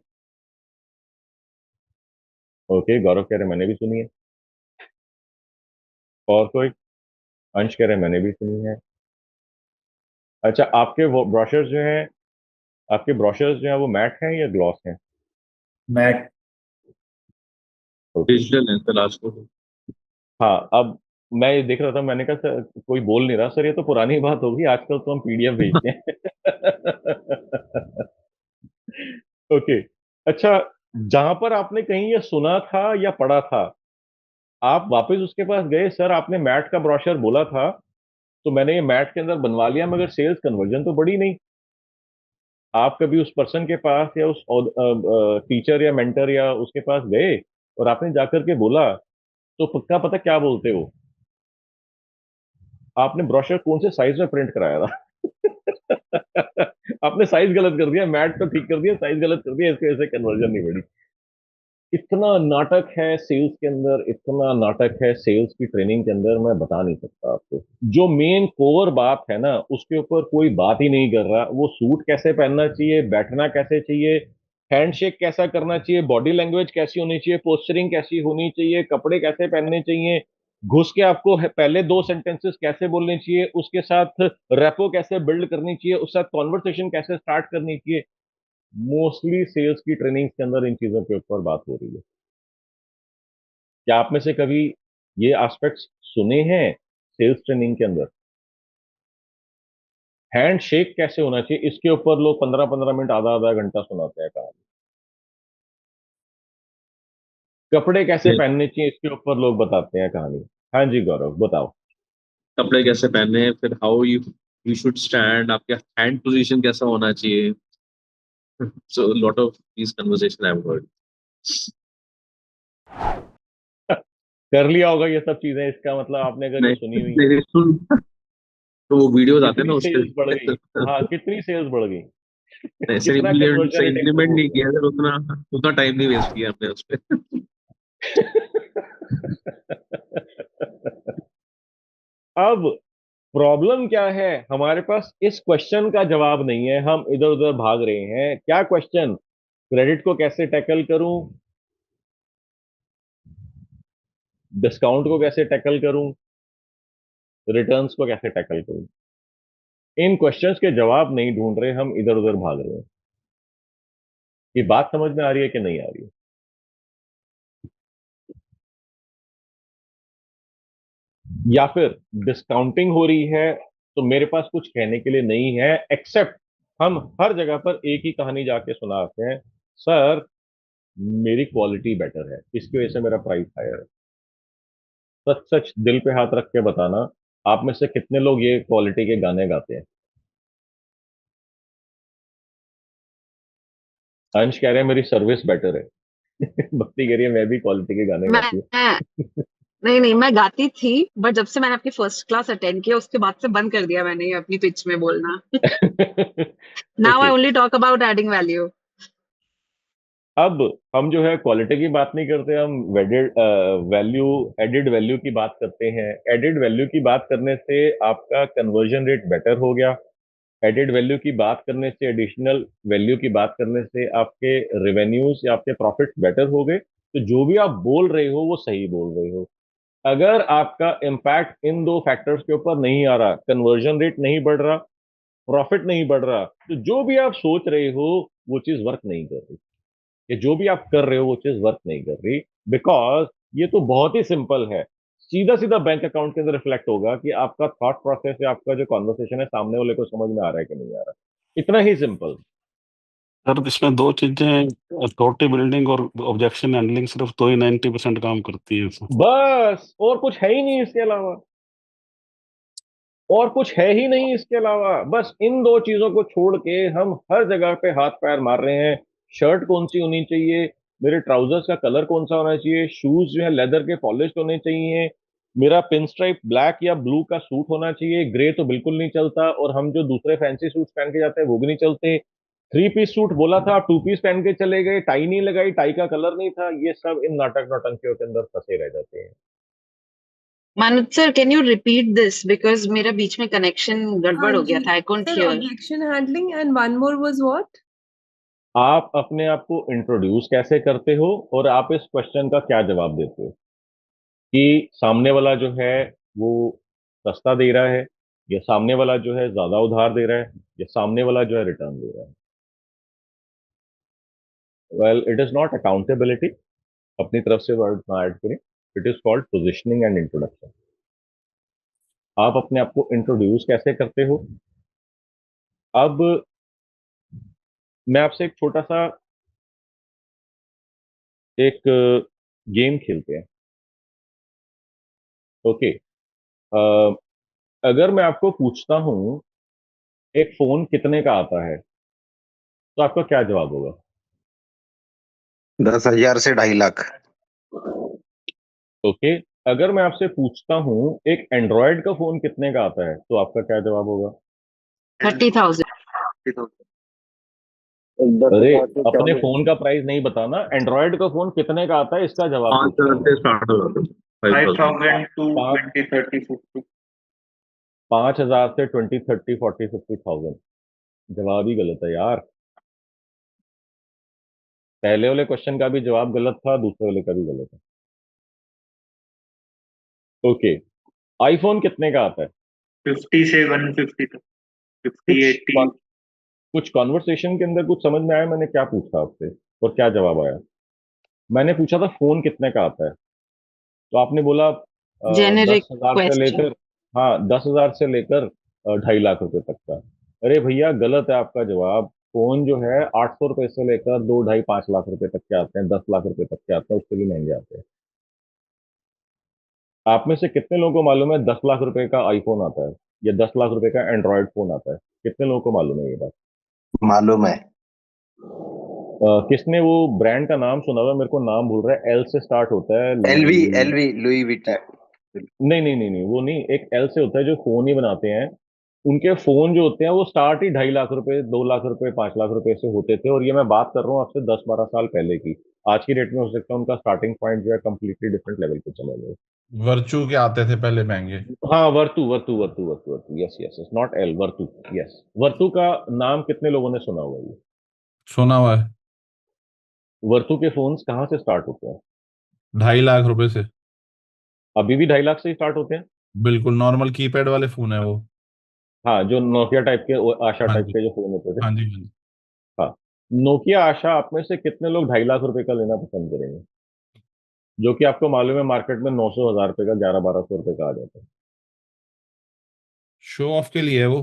ओके, गौरव कह रहे मैंने भी सुनी है। और कोई? अंश कह रहे मैंने भी सुनी है। अच्छा, आपके वो ब्रशर्स जो हैं, आपके ब्रशर्स जो हैं वो मैट हैं या ग्लॉस हैं? मैट। ओके। डिजिटल है सर आज को। हाँ, अब मैं ये देख रहा था, मैंने कहा सर कोई बोल नहीं रहा, सर ये तो पुरानी बात होगी, आजकल तो हम पीडीएफ भेजते हैं। ओके। अच्छा, जहां पर आपने कहीं ये सुना था या पढ़ा था, आप वापस उसके पास गए, सर आपने मैट का ब्रोशर बोला था तो मैंने ये मैट के अंदर बनवा लिया, मगर सेल्स कन्वर्जन तो बढ़ी नहीं। आप कभी उस पर्सन के पास या उस टीचर या मेंटर या उसके पास गए और आपने जाकर के बोला, तो पक्का पता क्या बोलते हो? आपने ब्रोशर कौन से साइज में प्रिंट कराया था? आपने साइज गलत कर दिया, मैट तो ठीक कर दिया, साइज गलत कर दिया, इसकी वजह से कन्वर्जन नहीं बढ़ी। इतना नाटक है सेल्स के अंदर, इतना नाटक है सेल्स की ट्रेनिंग के अंदर, मैं बता नहीं सकता आपको। जो मेन कोर बात है ना, उसके ऊपर कोई बात ही नहीं कर रहा। वो सूट कैसे पहनना चाहिए, बैठना कैसे चाहिए, हैंडशेक कैसा करना चाहिए, बॉडी लैंग्वेज कैसी होनी चाहिए, पोस्चरिंग कैसी होनी चाहिए, कपड़े कैसे पहनने चाहिए, घुस के आपको पहले दो सेंटेंसेस कैसे बोलने चाहिए, उसके साथ रेपो कैसे बिल्ड करनी चाहिए, उसके साथ कॉन्वर्सेशन कैसे स्टार्ट करनी चाहिए, मोस्टली सेल्स की ट्रेनिंग के अंदर इन चीजों के ऊपर बात हो रही है। क्या आप में से कभी ये एस्पेक्ट्स सुने हैं सेल्स ट्रेनिंग के अंदर? हैंड शेक कैसे होना चाहिए, इसके ऊपर लोग 15-15 मिनट, आधा आधा घंटा सुनाते हैं कहानी। कपड़े कैसे पहनने चाहिए, इसके ऊपर लोग बताते हैं कहानी। हाँ जी गौरव, बताओ। कपड़े कैसे पहनने हैं, फिर हाउ यू शुड स्टैंड, आपके हैंड पोजीशन कैसा होना चाहिए. So lot of these conversation I have heard. कर लिया होगा ये सब चीजें, इसका मतलब आपने अगर ये नहीं सुनी हुई है. नहीं सुन, तो वो वीडियोस आते हैं ना कितनी उसके. सेल्स बढ़ गई? हाँ, कितनी सेल्स बढ़ गई? ऐसे कितना इम्प्लीमेंट कन्वर्जन से रेट इम्प्लीमेंट इंप्रूव नहीं हो किया सर, उतना उतना टाइम नहीं वेस्ट किया हमने उस पर. गया? अब प्रॉब्लम क्या है, हमारे पास इस क्वेश्चन का जवाब नहीं है, हम इधर उधर भाग रहे हैं. क्या क्वेश्चन? क्रेडिट को कैसे टैकल करूं, डिस्काउंट को कैसे टैकल करूं, रिटर्न्स को कैसे टैकल करूं. इन क्वेश्चंस के जवाब नहीं ढूंढ रहे, हम इधर उधर भाग रहे हैं. ये बात समझ में आ रही है कि नहीं आ रही है? या फिर डिस्काउंटिंग हो रही है तो मेरे पास कुछ कहने के लिए नहीं है, एक्सेप्ट हम हर जगह पर एक ही कहानी जाके सुनाते हैं, सर मेरी क्वालिटी बेटर है, इसकी वजह से मेरा प्राइस हायर है. सच सच दिल पे हाथ रख के बताना, आप में से कितने लोग ये क्वालिटी के गाने गाते हैं? अंश कह रहे हैं मेरी सर्विस बेटर है. भक्ति कह रही है मैं भी क्वालिटी के गाने गाती हूँ. मैं नहीं नहीं, मैं गाती थी, बट जब से मैंने आपकी फर्स्ट क्लास अटेंड किया उसके बाद से बंद कर दिया मैंने ये अपनी पिच में बोलना. Now I okay. Only talk about adding value. अब हम जो है क्वालिटी की बात नहीं करते, हम वेडेड वैल्यू, एडिड वैल्यू की बात करते हैं. एडिड वैल्यू की बात करने से आपका कन्वर्जन रेट बेटर हो गया. एडिड वैल्यू की बात करने से, एडिशनल वैल्यू की बात करने से आपके रेवेन्यूज या आपके प्रॉफिट्स बेटर हो गए. तो जो भी आप बोल रहे हो वो सही बोल रहे हो. अगर आपका इम्पैक्ट इन दो फैक्टर्स के ऊपर नहीं आ रहा, कन्वर्जन रेट नहीं बढ़ रहा, प्रॉफिट नहीं बढ़ रहा, तो जो भी आप सोच रहे हो वो चीज वर्क नहीं कर रही. ये जो भी आप कर रहे हो वो चीज वर्क नहीं कर रही. बिकॉज ये तो बहुत ही सिंपल है, सीधा सीधा बैंक अकाउंट के अंदर रिफ्लेक्ट होगा कि आपका थॉट प्रोसेस या आपका जो कॉन्वर्सेशन है सामने वाले को समझ में आ रहा है कि नहीं आ रहा. इतना ही सिंपल. सर इसमें दो चीजें, अथॉरिटी बिल्डिंग और ऑब्जेक्शन हैंडलिंग, सिर्फ दो ही 90% काम करती है सर. बस और कुछ है ही नहीं इसके अलावा, और कुछ है ही नहीं इसके अलावा. बस इन दो चीजों को छोड़ के हम हर जगह पे हाथ पैर मार रहे हैं. शर्ट कौन सी होनी चाहिए, मेरे ट्राउजर्स का कलर कौन सा होना चाहिए, शूज जो है लेदर के पॉलिश होने चाहिए, मेरा पिन स्ट्राइप ब्लैक या ब्लू का सूट होना चाहिए, ग्रे तो बिल्कुल नहीं चलता, और हम जो दूसरे फैंसी सूट पहन के जाते हैं वो भी नहीं चलते. थ्री पीस सूट बोला था, टू पीस पहन के चले गए, टाई नहीं लगाई, टाई का कलर नहीं था. ये सब इन नाटक नौटंकियों के अंदर फंसे रह जाते हैं. Manav sir, can you repeat this because मेरा बीच में कनेक्शन गड़बड़ हो गया था. I couldn't Sir, hear. objection handling and one more was what? आप अपने आप को इंट्रोड्यूस कैसे करते हो और आप इस क्वेश्चन का क्या जवाब देते हो कि सामने वाला जो है वो सस्ता दे रहा है, या सामने वाला जो है ज्यादा उधार दे रहा है, या सामने वाला जो है रिटर्न दे रहा है. Well, it is not accountability. अपनी तरफ से वर्ड ना ऐड करें. It is called positioning and introduction. आप अपने आप को इंट्रोड्यूस कैसे करते हो. अब मैं आपसे एक छोटा सा एक गेम खेलते हैं. ओके. अगर मैं आपको पूछता हूं एक फोन कितने का आता है, तो आपका क्या जवाब होगा? 10,000 से 2.5 लाख। ओके. अगर मैं आपसे पूछता हूं एक एंड्रॉयड का फोन कितने का आता है, तो आपका क्या जवाब होगा? 30,000. अरे, अपने फोन का प्राइस नहीं बताना, एंड्रॉयड का फोन कितने का आता है इसका जवाब 5,000 पूछना से स्टार्ट हो जाता है. 5,000 to पाँच 20, 30, 50. 5,000 से 20, 30, 40, 50,000. जवाब ही गलत है यार. पहले वाले क्वेश्चन का भी जवाब गलत था, दूसरे वाले का भी गलत है. ओके. आईफोन कितने का आता है? 50 से 150 तक, 50, कुछ 80. कुछ कॉन्वर्सेशन के अंदर कुछ समझ में आया मैंने क्या पूछा आपसे और क्या जवाब आया? मैंने पूछा था फोन कितने का आता है, तो आपने बोला जेनेरिक 10,000 से क्वेश्चन. लेकर, हाँ 10,000 से लेकर 2.5 लाख रुपए तक का. अरे भैया गलत है आपका जवाब. फोन जो है 800 रुपए से लेकर 2, ढाई, 5 लाख रुपए तक के आते हैं, 10 लाख रुपए तक के आते हैं, उससे भी महंगे आते हैं. आप में से कितने लोगों को मालूम है 10 लाख रुपए का आईफोन आता है या 10 लाख रुपए का एंड्रॉयड फोन आता है? कितने लोगों को मालूम है ये बात? मालूम है। किसने वो ब्रांड का नाम सुना हुआ? मेरे को नाम भूल रहा है, एल से स्टार्ट होता है। LV, LV, Louis Vuitton. नहीं नहीं नहीं नहीं, वो नहीं, एक एल से होता है जो फोन ही बनाते हैं। उनके फोन जो होते हैं वो स्टार्ट ही 2.5 लाख रुपए, 2 लाख रुपए, 5 लाख रुपए से होते थे, और ये मैं बात कर रहा हूँ आपसे 10-12 साल पहले की। आज की डेट में हो सकता है उनका स्टार्टिंग पॉइंट जो है कम्प्लीटली डिफरेंट लेवल पे चला जाए। वर्चू के आते थे पहले महंगे। हाँ, वर्तु वर्तु वर्तु वर्तु वर्तु, yes yes yes, not L, वर्तु। यस, वर्तु का नाम कितने लोगों ने सुना हुआ है? सुना हुआ है। वर्तु के फोन्स कहाँ से स्टार्ट होते हैं? 2.5 लाख रुपए से। अभी भी 2.5 लाख से ही स्टार्ट होते हैं। बिल्कुल नॉर्मल कीपैड वाले फोन है वो। हाँ, जो नोकिया टाइप के, आशा हाँ टाइप जी, के जो फोन होते थे। हाँ जी, हाँ जी। हाँ, नोकिया आशा आप में से कितने लोग 2.5 लाख रुपए का लेना पसंद करेंगे, जो कि आपको मालूम है मार्केट में 900-1000 रुपए का, 1100-1200 रुपए का आ जाता है? शो ऑफ के लिए है वो।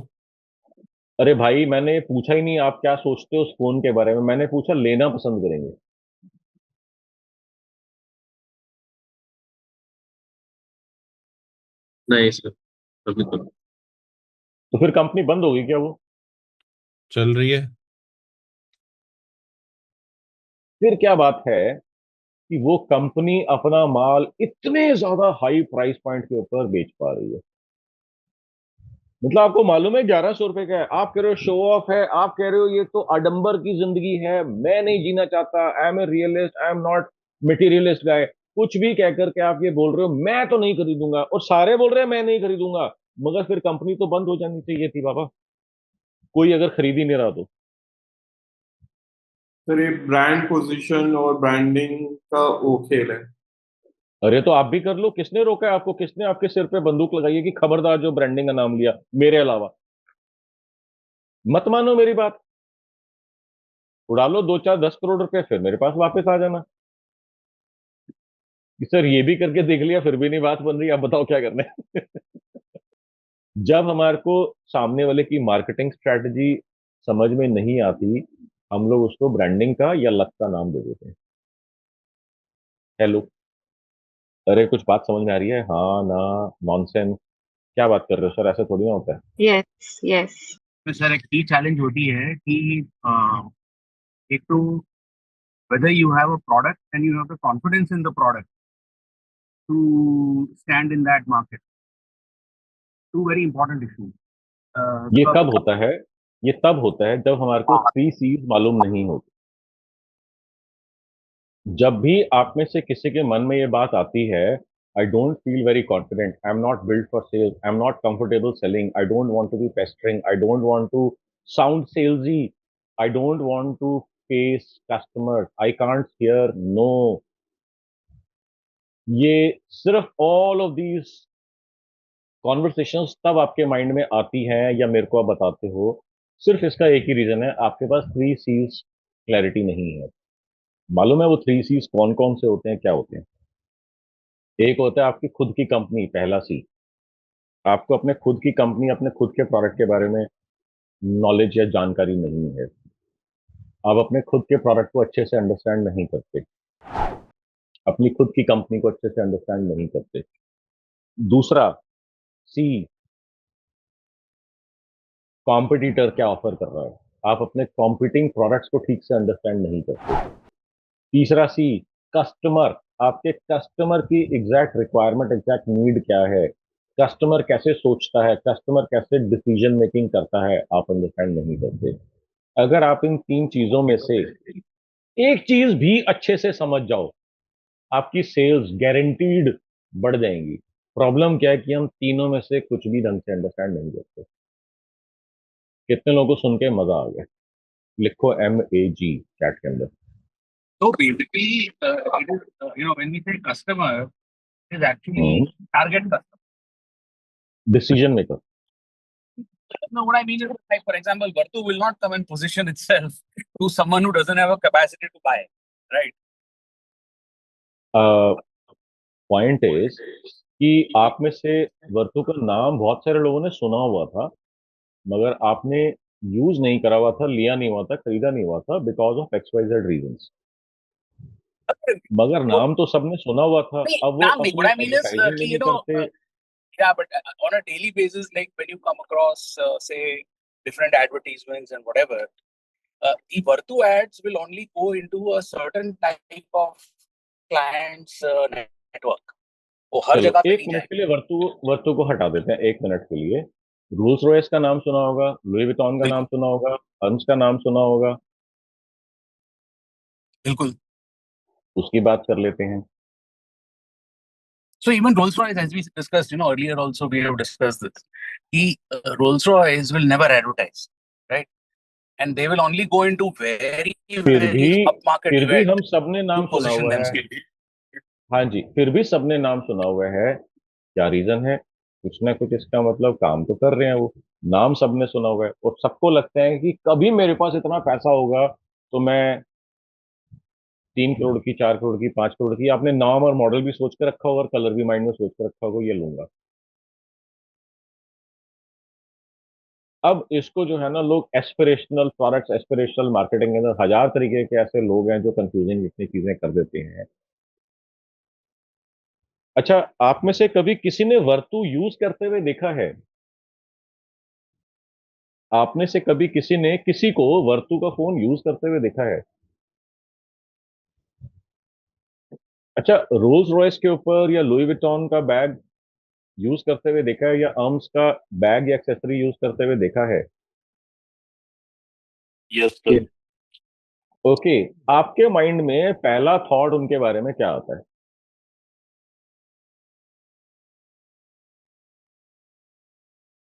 अरे भाई, मैंने पूछा ही नहीं आप क्या सोचते हो उस फोन के बारे में, मैंने पूछा लेना पसंद करेंगे। नहीं सर, अभी तो तो फिर कंपनी बंद होगी क्या वो? चल रही है। फिर क्या बात है कि वो कंपनी अपना माल इतने ज्यादा हाई प्राइस पॉइंट के ऊपर बेच पा रही है? मतलब आपको मालूम है 1100 रुपए का है, आप कह रहे हो शो ऑफ है, आप कह रहे हो ये तो आडंबर की जिंदगी है, मैं नहीं जीना चाहता, I am a realist, I am not materialist guy. कुछ भी कह करके आप ये बोल रहे हो मैं तो नहीं खरीदूंगा, और सारे बोल रहे हैं मैं नहीं खरीदूंगा। मगर फिर कंपनी तो बंद हो जानी चाहिए थी बाबा, कोई अगर खरीद ही नहीं रहा तो। सर ये ब्रांड पोजीशन और ब्रांडिंग का वो खेल है। अरे तो आप भी कर लो, किसने रोका है आपको? किसने आपके सिर पे बंदूक लगाई है कि खबरदार जो ब्रांडिंग का नाम लिया मेरे अलावा? मत मानो मेरी बात, उड़ा लो 2-4-10 करोड़ रुपए, फिर मेरे पास वापस आ जाना कि सर ये भी करके देख लिया फिर भी नहीं बात बन रही, आप बताओ क्या करना है। जब हमारे को सामने वाले की मार्केटिंग स्ट्रेटजी समझ में नहीं आती, हम लोग उसको ब्रांडिंग का या लक का नाम दे देते हैं। हेलो, अरे कुछ बात समझ में आ रही है? हाँ ना, नॉनसेंस, क्या बात कर रहे हो सर, ऐसा थोड़ी ना होता है। Yes, yes. तो सर एक की चैलेंज होती है कि एक तो whether you have a product and you have the confidence in the product to stand in that market. Two very important issues. ये कब होता है? ये तब होता है जब हमारे को 3 C's मालूम नहीं होती। जब भी आप में से किसी के मन में ये बात आती है, I don't feel very confident, I am not build for sales, I am not comfortable selling, I don't want to be pestering, I don't want to sound salesy, I don't want to face customer, I can't hear no. ये सिर्फ all of these conversations तब आपके mind में आती हैं या मेरे को आप बताते हो, सिर्फ इसका एक ही रीजन है, आपके पास 3 C's क्लैरिटी नहीं है। मालूम है वो 3 C's कौन कौन से होते हैं, क्या होते हैं? एक होता है आपकी खुद की कंपनी, पहला सी। आपको अपने खुद की कंपनी, अपने खुद के प्रोडक्ट के बारे में नॉलेज या जानकारी नहीं है, आप अपने खुद के प्रोडक्ट को अच्छे से अंडरस्टैंड नहीं करते, अपनी खुद की कंपनी को अच्छे से अंडरस्टैंड नहीं करते। दूसरा सी, कॉम्पिटिटर क्या ऑफर कर रहा है, आप अपने कॉम्पिटिंग प्रोडक्ट्स को ठीक से अंडरस्टैंड नहीं करते। तीसरा सी, कस्टमर, आपके कस्टमर की एग्जैक्ट रिक्वायरमेंट, एग्जैक्ट नीड क्या है, कस्टमर कैसे सोचता है, कस्टमर कैसे डिसीजन मेकिंग करता है, आप अंडरस्टैंड नहीं करते। अगर आप इन 3 चीजों में से एक चीज भी अच्छे से समझ जाओ, आपकी सेल्स गारंटीड बढ़ जाएंगी। प्रॉब्लम क्या है कि हम तीनों में से कुछ भी ढंग से अंडरस्टैंड नहीं करते। कितने लोगों को सुन के मजा आ गया? लिखो MAG चैट के अंदर। So basically, it is, when we say customer, it is actually target customer. Decision maker. No, what I mean is, like for example, Vartu will not come and position itself to someone who doesn't have a capacity to buy, right? Point is कि आप में से वर्तु का नाम बहुत सारे लोगों ने सुना हुआ था, मगर आपने यूज नहीं करा हुआ था, लिया नहीं हुआ था, खरीदा नहीं हुआ था, बिकॉज ऑफ XYZ रीजंस। मगर वो नाम तो सबने सुना हुआ था, नहीं, अब वो नाम नहीं, अपनी what I mean is advertising कि नहीं करते। yeah, but on a daily basis, like when you come across, say, different advertisements and whatever, the Vartu ads will only go into a certain type of clients network. वो हर चलो जगह पे एक नहीं minute के जाएगा। लिए वर्तू वर्तू को हटा देते हैं, एक मिनट के लिए। रोल्स रॉयस का नाम सुना होगा, लुई विटॉन का नाम बिल्कुल सुना होगा, हर्म्स का नाम सुना होगा, बिल्कुल। उसकी बात कर लेते हैं। So even Rolls-Royce, as we discussed, earlier also we have discussed this. Rolls-Royce will never advertise, right? And they will only go into very, फिर भी very upmarket फिर भी हम event सबने to नाम सुना position हुआ है। themselves. हाँ जी, फिर भी सबने नाम सुना हुआ है। क्या रीजन है? कुछ ना कुछ इसका मतलब काम तो कर रहे हैं वो। नाम सबने सुना हुआ है और सबको लगता है कि कभी मेरे पास इतना पैसा होगा तो मैं 3 करोड़ की, 4 करोड़ की, 5 करोड़ की, आपने नाम और मॉडल भी सोच के रखा होगा और कलर भी माइंड में सोच के रखा होगा, ये लूंगा। अब इसको जो है ना, लोग एस्पिरेशनल प्रोडक्ट्स, एस्पिरेशनल मार्केटिंग के अंदर हजार तरीके के ऐसे लोग हैं जो कंफ्यूजिंग इतनी चीजें कर देते हैं। अच्छा, आप में से कभी किसी ने वर्तू यूज करते हुए देखा है? आप में से कभी किसी ने किसी को वर्तू का फोन यूज करते हुए देखा है? अच्छा, रोल्स रॉयस के ऊपर या लुई विटॉन का बैग यूज करते हुए देखा है, या आर्म्स का बैग या एक्सेसरी यूज करते हुए देखा है? Yes sir. ओके, आपके माइंड में पहला थॉट उनके बारे में क्या आता है?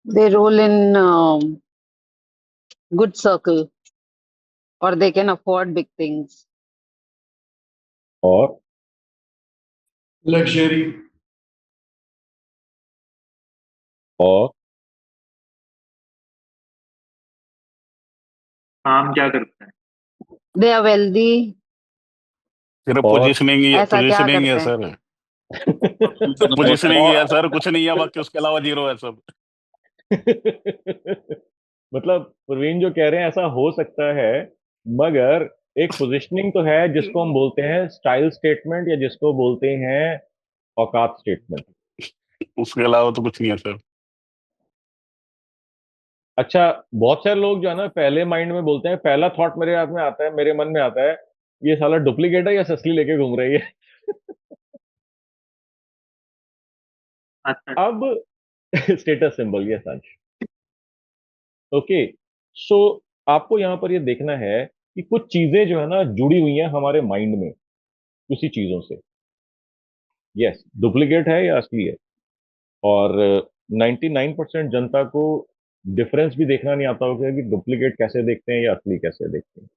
They roll in good circle, or they can afford big things. और लग्जरी। और काम क्या करते हैं? They are wealthy. सिर्फ और पोजीशनिंग ही है, ऐसा क्या पोजीशनिंग ही है करते हैं? सर। सिर्फ पोजीशनिंग ही है और सर, कुछ नहीं है, बाकी उसके अलावा जीरो है सब। मतलब प्रवीण जो कह रहे हैं ऐसा हो सकता है, मगर एक पोजीशनिंग तो है जिसको हम बोलते हैं स्टाइल स्टेटमेंट, या जिसको बोलते हैं औकात स्टेटमेंट। उसके अलावा तो कुछ नहीं है सर। अच्छा, बहुत सारे लोग जो है ना, पहले माइंड में बोलते हैं, पहला थॉट मेरे हाथ में आता है, मेरे मन में आता है, ये साला डुप्लीकेट है या असली लेके घूम रही है। अच्छा। अब स्टेटस सिंबल, ये सच। ओके, सो आपको यहां पर ये देखना है कि कुछ चीजें जो है ना जुड़ी हुई हैं हमारे माइंड में उसी चीजों से। यस, डुप्लीकेट है या असली है। और 99% जनता को डिफरेंस भी देखना नहीं आता होगा कि डुप्लीकेट कैसे देखते हैं या असली कैसे देखते हैं।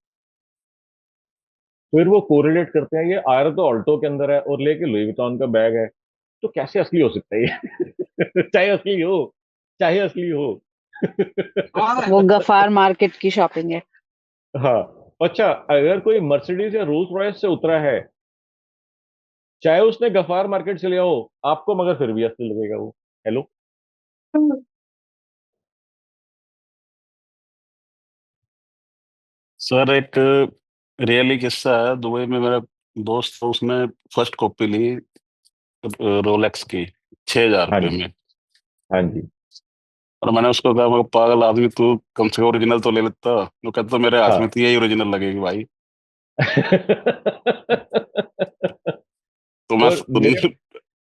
फिर वो कोरिलेट करते हैं, ये आयर तो ऑल्टो के अंदर है और लेके लुई विटॉन का बैग है, तो कैसे असली हो सकता है ये? चाहे असली हो, चाहे असली हो। वो गफार मार्केट की शॉपिंग है। हाँ। अच्छा, अगर कोई मर्सिडीज या रोल्स रॉयस से उतरा है, चाहे उसने गफार मार्केट से लिया हो, आपको मगर फिर भी असली लगेगा वो। हेलो। सर एक रियली किस्सा है, दुबई में मेरा दोस्त था, उसने फर्स्ट कॉपी ली रोलेक्स की 6,000 रुपये हाँ जी। में। हाँ जी। और मैंने उसको कहा, मैं पागल आदमी, तू कम से कम ओरिजिनल तो ले लेता। वो कहता मेरे हाथ में हाँ। तो यही ओरिजिनल लगेगी भाई। तो मैं और मेरे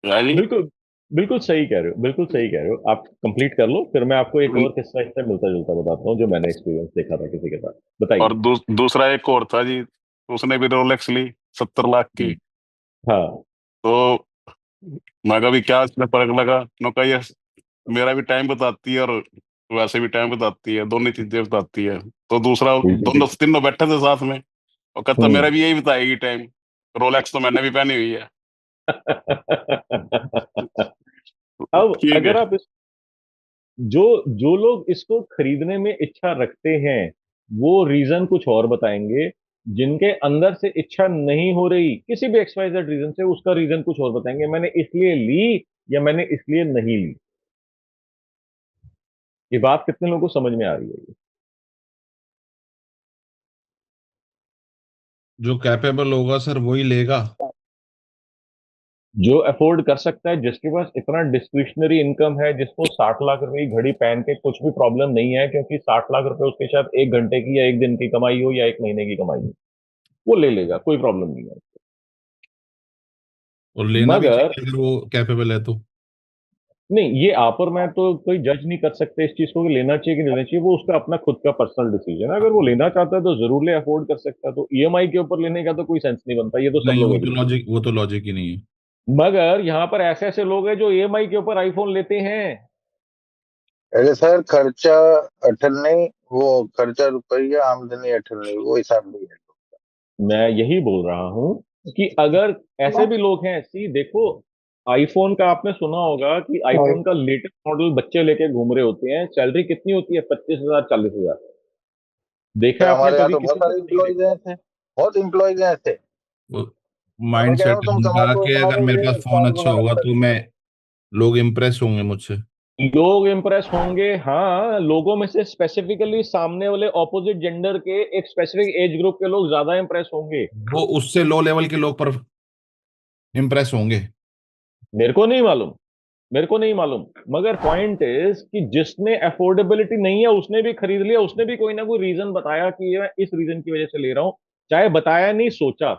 हाँ जी। बिल्कुल बिल्कुल सही कह रहे हो, बिल्कुल सही कह रहे हो। आप कंप्लीट कर लो, फिर मैं आपको एक और किस्सा इससे मिलता जुलता बताता हूँ जो मैंने एक्सपीरियंस देखा था किसी के साथ। और बताइए। दूसरा एक और था जी, उसने भी रोलेक्स ली 70 लाख की। हाँ। तो मैं कहा भी क्या इसमें फर्क लगा, मैं कहा ये मेरा भी टाइम बताती है और वैसे भी टाइम बताती है, दोनों चीजें बताती है। तो दूसरा, बिल्कुल दोनों बिल्कुल। तीनों बैठे थे साथ में, और कहता मेरा हम्म। भी यही बताएगी टाइम, रोलेक्स तो मैंने भी पहनी हुई है। अब ठीक है। अगर आप जो जो लोग इसको खरीदने में इच्छा रखते हैं, वो रीजन कुछ और बताएंगे। जिनके अंदर से इच्छा नहीं हो रही किसी भी एक्सवाइजेड रीजन से, उसका रीजन कुछ और बताएंगे, मैंने इसलिए ली या मैंने इसलिए नहीं ली। ये बात कितने लोगों को समझ में आ रही है? जो कैपेबल होगा सर वही लेगा। जो अफोर्ड कर सकता है, जिसके पास इतना डिस्क्रिशनरी इनकम है, जिसको 60 लाख रुपए की घड़ी पहन के कुछ भी प्रॉब्लम नहीं है, क्योंकि 60 लाख रुपए उसके शायद 1 घंटे की या 1 दिन की कमाई हो या 1 महीने की कमाई हो, वो ले लेगा, कोई प्रॉब्लम नहीं है। और लेना भी मगर चाहिए अगर वो कैपेबल है तो। नहीं, ये आप और मैं तो कोई जज नहीं कर सकते इस चीज को कि लेना चाहिए कि नहीं लेना चाहिए, वो उसका अपना खुद का पर्सनल डिसीजन है। अगर वो लेना चाहता है तो जरूर ले, अफोर्ड कर सकता है तो। ईएमआई के ऊपर लेने का तो कोई सेंस नहीं बनता, ये तो सब नहीं, लोग वो तो एग्री। लॉजिक ही नहीं है। मगर यहाँ पर ऐसे ऐसे लोग हैं जो ईएमआई के ऊपर आईफोन लेते हैं। अरे सर, खर्चा अठल नहीं, वो खर्चा रुपया, आमदनी अठल नहीं, वो हिसाब नहीं है। मैं यही बोल रहा हूं कि अगर ऐसे भी लोग हैं, सी देखो, आईफोन का आपने सुना होगा कि आईफोन का लेटेस्ट मॉडल बच्चे लेके घूम रहे होते हैं, सैलरी कितनी होती है? 25,000, 40,000। देखा सर है आपने हमारे यहाँ कभी तो बहुत किसी को? सारे नहीं इम्प्लॉइज देखा। हैं ऐसे, बहुत इम्प्लॉइज हैं ऐसे। वो मैं माइंड कह रहा सेट हूँ तुम उनका कमाते हो कि इतना अगर तो मेरे ले, पास फोन 4 अच्छा गुना होगा ज्यादा तो मैं, लोग इम्प्रेस होंगे मुझसे। लोग इम्प्रेस होंगे, हाँ। लोगों में से स्पेसिफिकली सामने वाले ऑपोजिट जेंडर के एक स्पेसिफिक एज ग्रुप के लोग ज्यादा इम्प्रेस होंगे। वो उससे लो लेवल के लोग पर इम्प्रेस होंगे। मेरे को नहीं मालूम, मेरे को नहीं मालूम। मगर पॉइंट इज कि जिसने अफोर्डेबिलिटी नहीं है उसने भी खरीद लिया, उसने भी कोई ना कोई रीजन बताया कि ये मैं इस रीजन की वजह से ले रहा हूं, चाहे बताया नहीं, सोचा।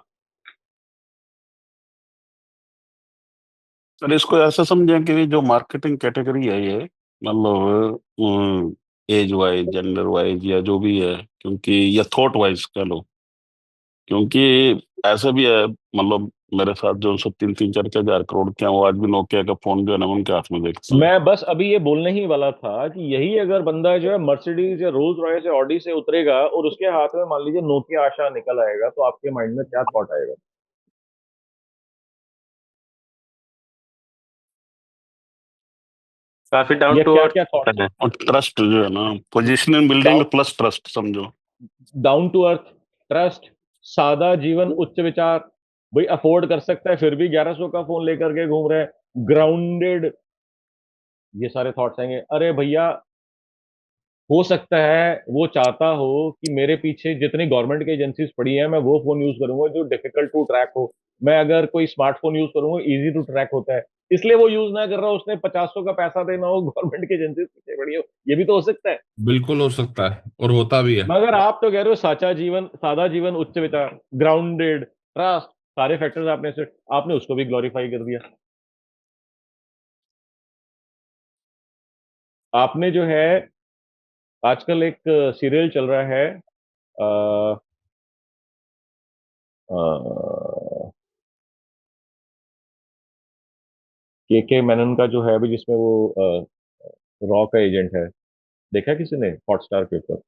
सर इसको ऐसा समझें कि जो मार्केटिंग कैटेगरी है ये, मतलब एज वाइज, जेंडर वाइज, या जो भी है, क्योंकि या थॉट वाइज कह लो, क्योंकि ऐसा भी है, मतलब मेरे साथ जो सब 3-3, 4-4 हजार करोड़ के हैं, वो आज भी नोकिया का फोन जो है ना उनके हाथ में देखते हैं। मैं बस अभी ये बोलने ही वाला था कि यही अगर बंदा जो है मर्सिडीज या रोल्स रॉयस या ऑडी से उतरेगा और उसके हाथ में मान लीजिए नोकिया आशा निकल आएगा, तो आपके माइंड में क्या थॉट आएगा? काफी डाउन या टू क्या अर्थ क्या थॉट? है। और ट्रस्ट जो है ना, position in building down plus trust समझो। डाउन टू अर्थ, ट्रस्ट, सादा जीवन, उच्च विचार। भाई अफोर्ड कर सकता है फिर भी 1100 का फोन लेकर के घूम रहे हैं, ग्राउंडेड। ये सारे थॉट्स आएंगे। अरे भैया, हो सकता है वो चाहता हो कि मेरे पीछे जितनी गवर्नमेंट की एजेंसीज पड़ी हैं मैं वो फोन यूज करूंगा जो डिफिकल्ट टू ट्रैक हो। मैं अगर कोई स्मार्टफोन यूज करूंगा इजी टू ट्रैक होता है, इसलिए वो यूज ना कर रहा हो। उसने 50 का पैसा देना हो, गवर्नमेंट की एजेंसीज पीछे पड़ी हो, ये भी तो हो सकता है। बिल्कुल हो सकता है और होता भी है। मगर आप तो कह रहे हो साचा जीवन, सादा जीवन, उच्च विचार, ग्राउंडेड, ट्रस्ट, सारे फैक्टर्स आपने उसको भी ग्लोरीफाई कर दिया। आपने जो है, आजकल एक सीरियल चल रहा है, के मेनन का जो है अभी, जिसमें वो रॉ का एजेंट है, देखा है किसी ने हॉटस्टार के ऊपर?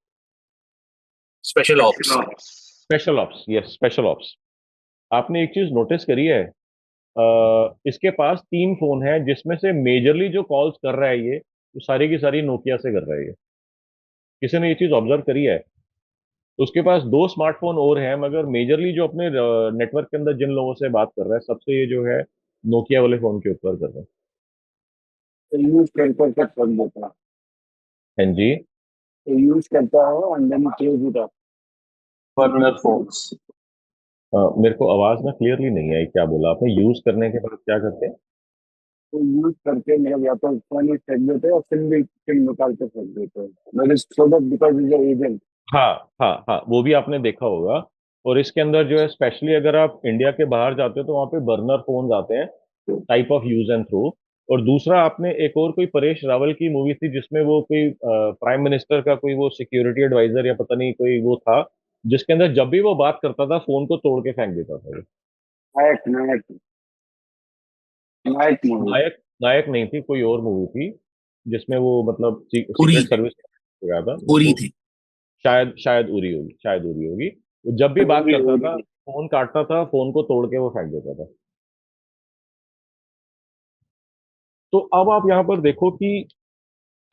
Special ops. Special ops, yes, special ops. आपने एक चीज नोटिस करी है? इसके पास 3 फोन है जिसमें से मेजरली जो कॉल्स कर रहा है ये, वो सारी की सारी नोकिया से कर रहा है ये। किसी ने ये चीज ऑब्जर्व करी है? उसके पास 2 स्मार्टफोन और हैं, मगर मेजरली जो अपने नेटवर्क के अंदर जिन लोगों से बात कर रहा है, सबसे ये जो है नोकिया वाले फोन के ऊपर कर रहा है। यूज करके कर देता हाँ जी। है, यूज करता है and then change it up burner phones. मेरे को आवाज ना क्लियरली नहीं आई, क्या बोला आपने? यूज करने के बाद क्या करते हैं? तो यूज करके मेरा या तो फोन ही फेंक देते हैं और सिम निकाल के फेंक देते हैं। मेरे so that because is agent. हाँ, हाँ, हाँ, वो भी आपने देखा होगा। और इसके अंदर जो है, स्पेशली अगर आप इंडिया के बाहर जाते हो तो वहाँ पे बर्नर फोन्स आते हैं, type of use and throw. और दूसरा, आपने एक और कोई परेश रावल की मूवी थी जिसमें वो कोई प्राइम मिनिस्टर का कोई वो सिक्योरिटी एडवाइजर या पता नहीं कोई वो था, जिसके अंदर जब भी वो बात करता था फोन को तोड़ के फेंक देता था वो। नायक नायक नायक मूवी। नायक, नायक नहीं थी, कोई और मूवी थी जिसमें वो मतलब उरी सीक्रेट सर्विस गया था उरी तो। थी। शायद शायद उरी होगी, शायद उरी होगी। वो जब भी बात उरी करता था, उरी। फोन काटता था, फोन को तोड़ के वो फेंक देता था। तो अब आप यहाँ पर देखो कि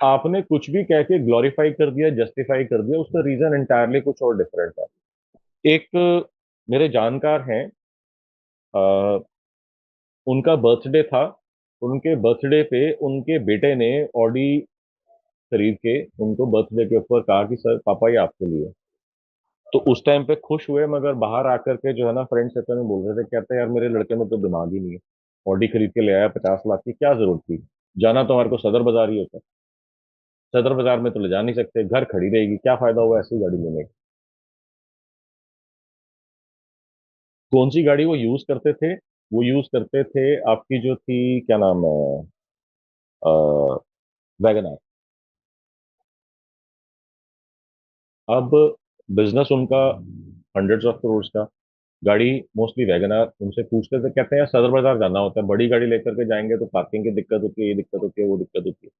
आपने कुछ भी कह के ग्लोरीफाई कर दिया, जस्टिफाई कर दिया, उसका रीजन एंटायरली कुछ और डिफरेंट था। एक मेरे जानकार हैं, अ, उनका बर्थडे था। उनके बर्थडे पे उनके बेटे ने ऑडी खरीद के उनको बर्थडे के ऊपर कहा कि सर पापा ये आपके लिए। तो उस टाइम पे खुश हुए, मगर बाहर आकर के जो है ना फ्रेंड सर्कल में बोल रहे थे, कहते हैं यार मेरे लड़के में तो दिमाग ही नहीं है, ऑडी खरीद के ले आया 50 लाख की, क्या जरूरत थी, जाना तो हमारे को सदर बाजार ही होता है, सदर बाजार में तो ले जा नहीं सकते, घर खड़ी रहेगी, क्या फायदा हुआ ऐसी गाड़ी लेने का। कौन सी गाड़ी वो यूज करते थे? वो यूज करते थे आपकी जो थी, क्या नाम है, वैगन। अब बिजनेस उनका हंड्रेड्स ऑफ करोड़ का, गाड़ी मोस्टली वैगनार, उनसे पूछते थे, कहते हैं यार सदर बाजार जाना होता है, बड़ी गाड़ी लेकर के जाएंगे तो पार्किंग की दिक्कत होती है, ये दिक्कत होती है, वो दिक्कत होती है।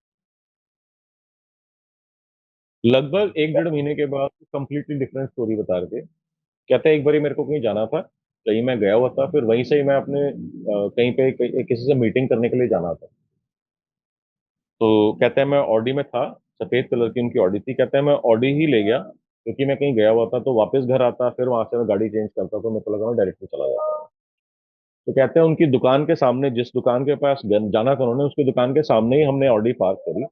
लगभग 1 डेढ़ महीने के बाद कंप्लीटली डिफरेंट स्टोरी बता रहे थे। कहते हैं एक बारी मेरे को कहीं जाना था, कहीं मैं गया हुआ था, फिर वहीं से ही मैं अपने कहीं पे किसी से मीटिंग करने के लिए जाना था। तो कहते हैं मैं ऑडी में था, सफेद कलर की उनकी ऑडी थी, कहते हैं मैं ऑडी ही ले गया क्योंकि मैं कहीं गया हुआ था, तो वापस घर आता, फिर वहां से मैं गाड़ी चेंज करता, तो मेरे को लगा मैं डायरेक्ट चला जाता। तो कहते हैं उनकी दुकान के सामने, जिस दुकान के पास जाना था उन्होंने, उसकी दुकान के सामने ही हमने ऑडी पार्क करी।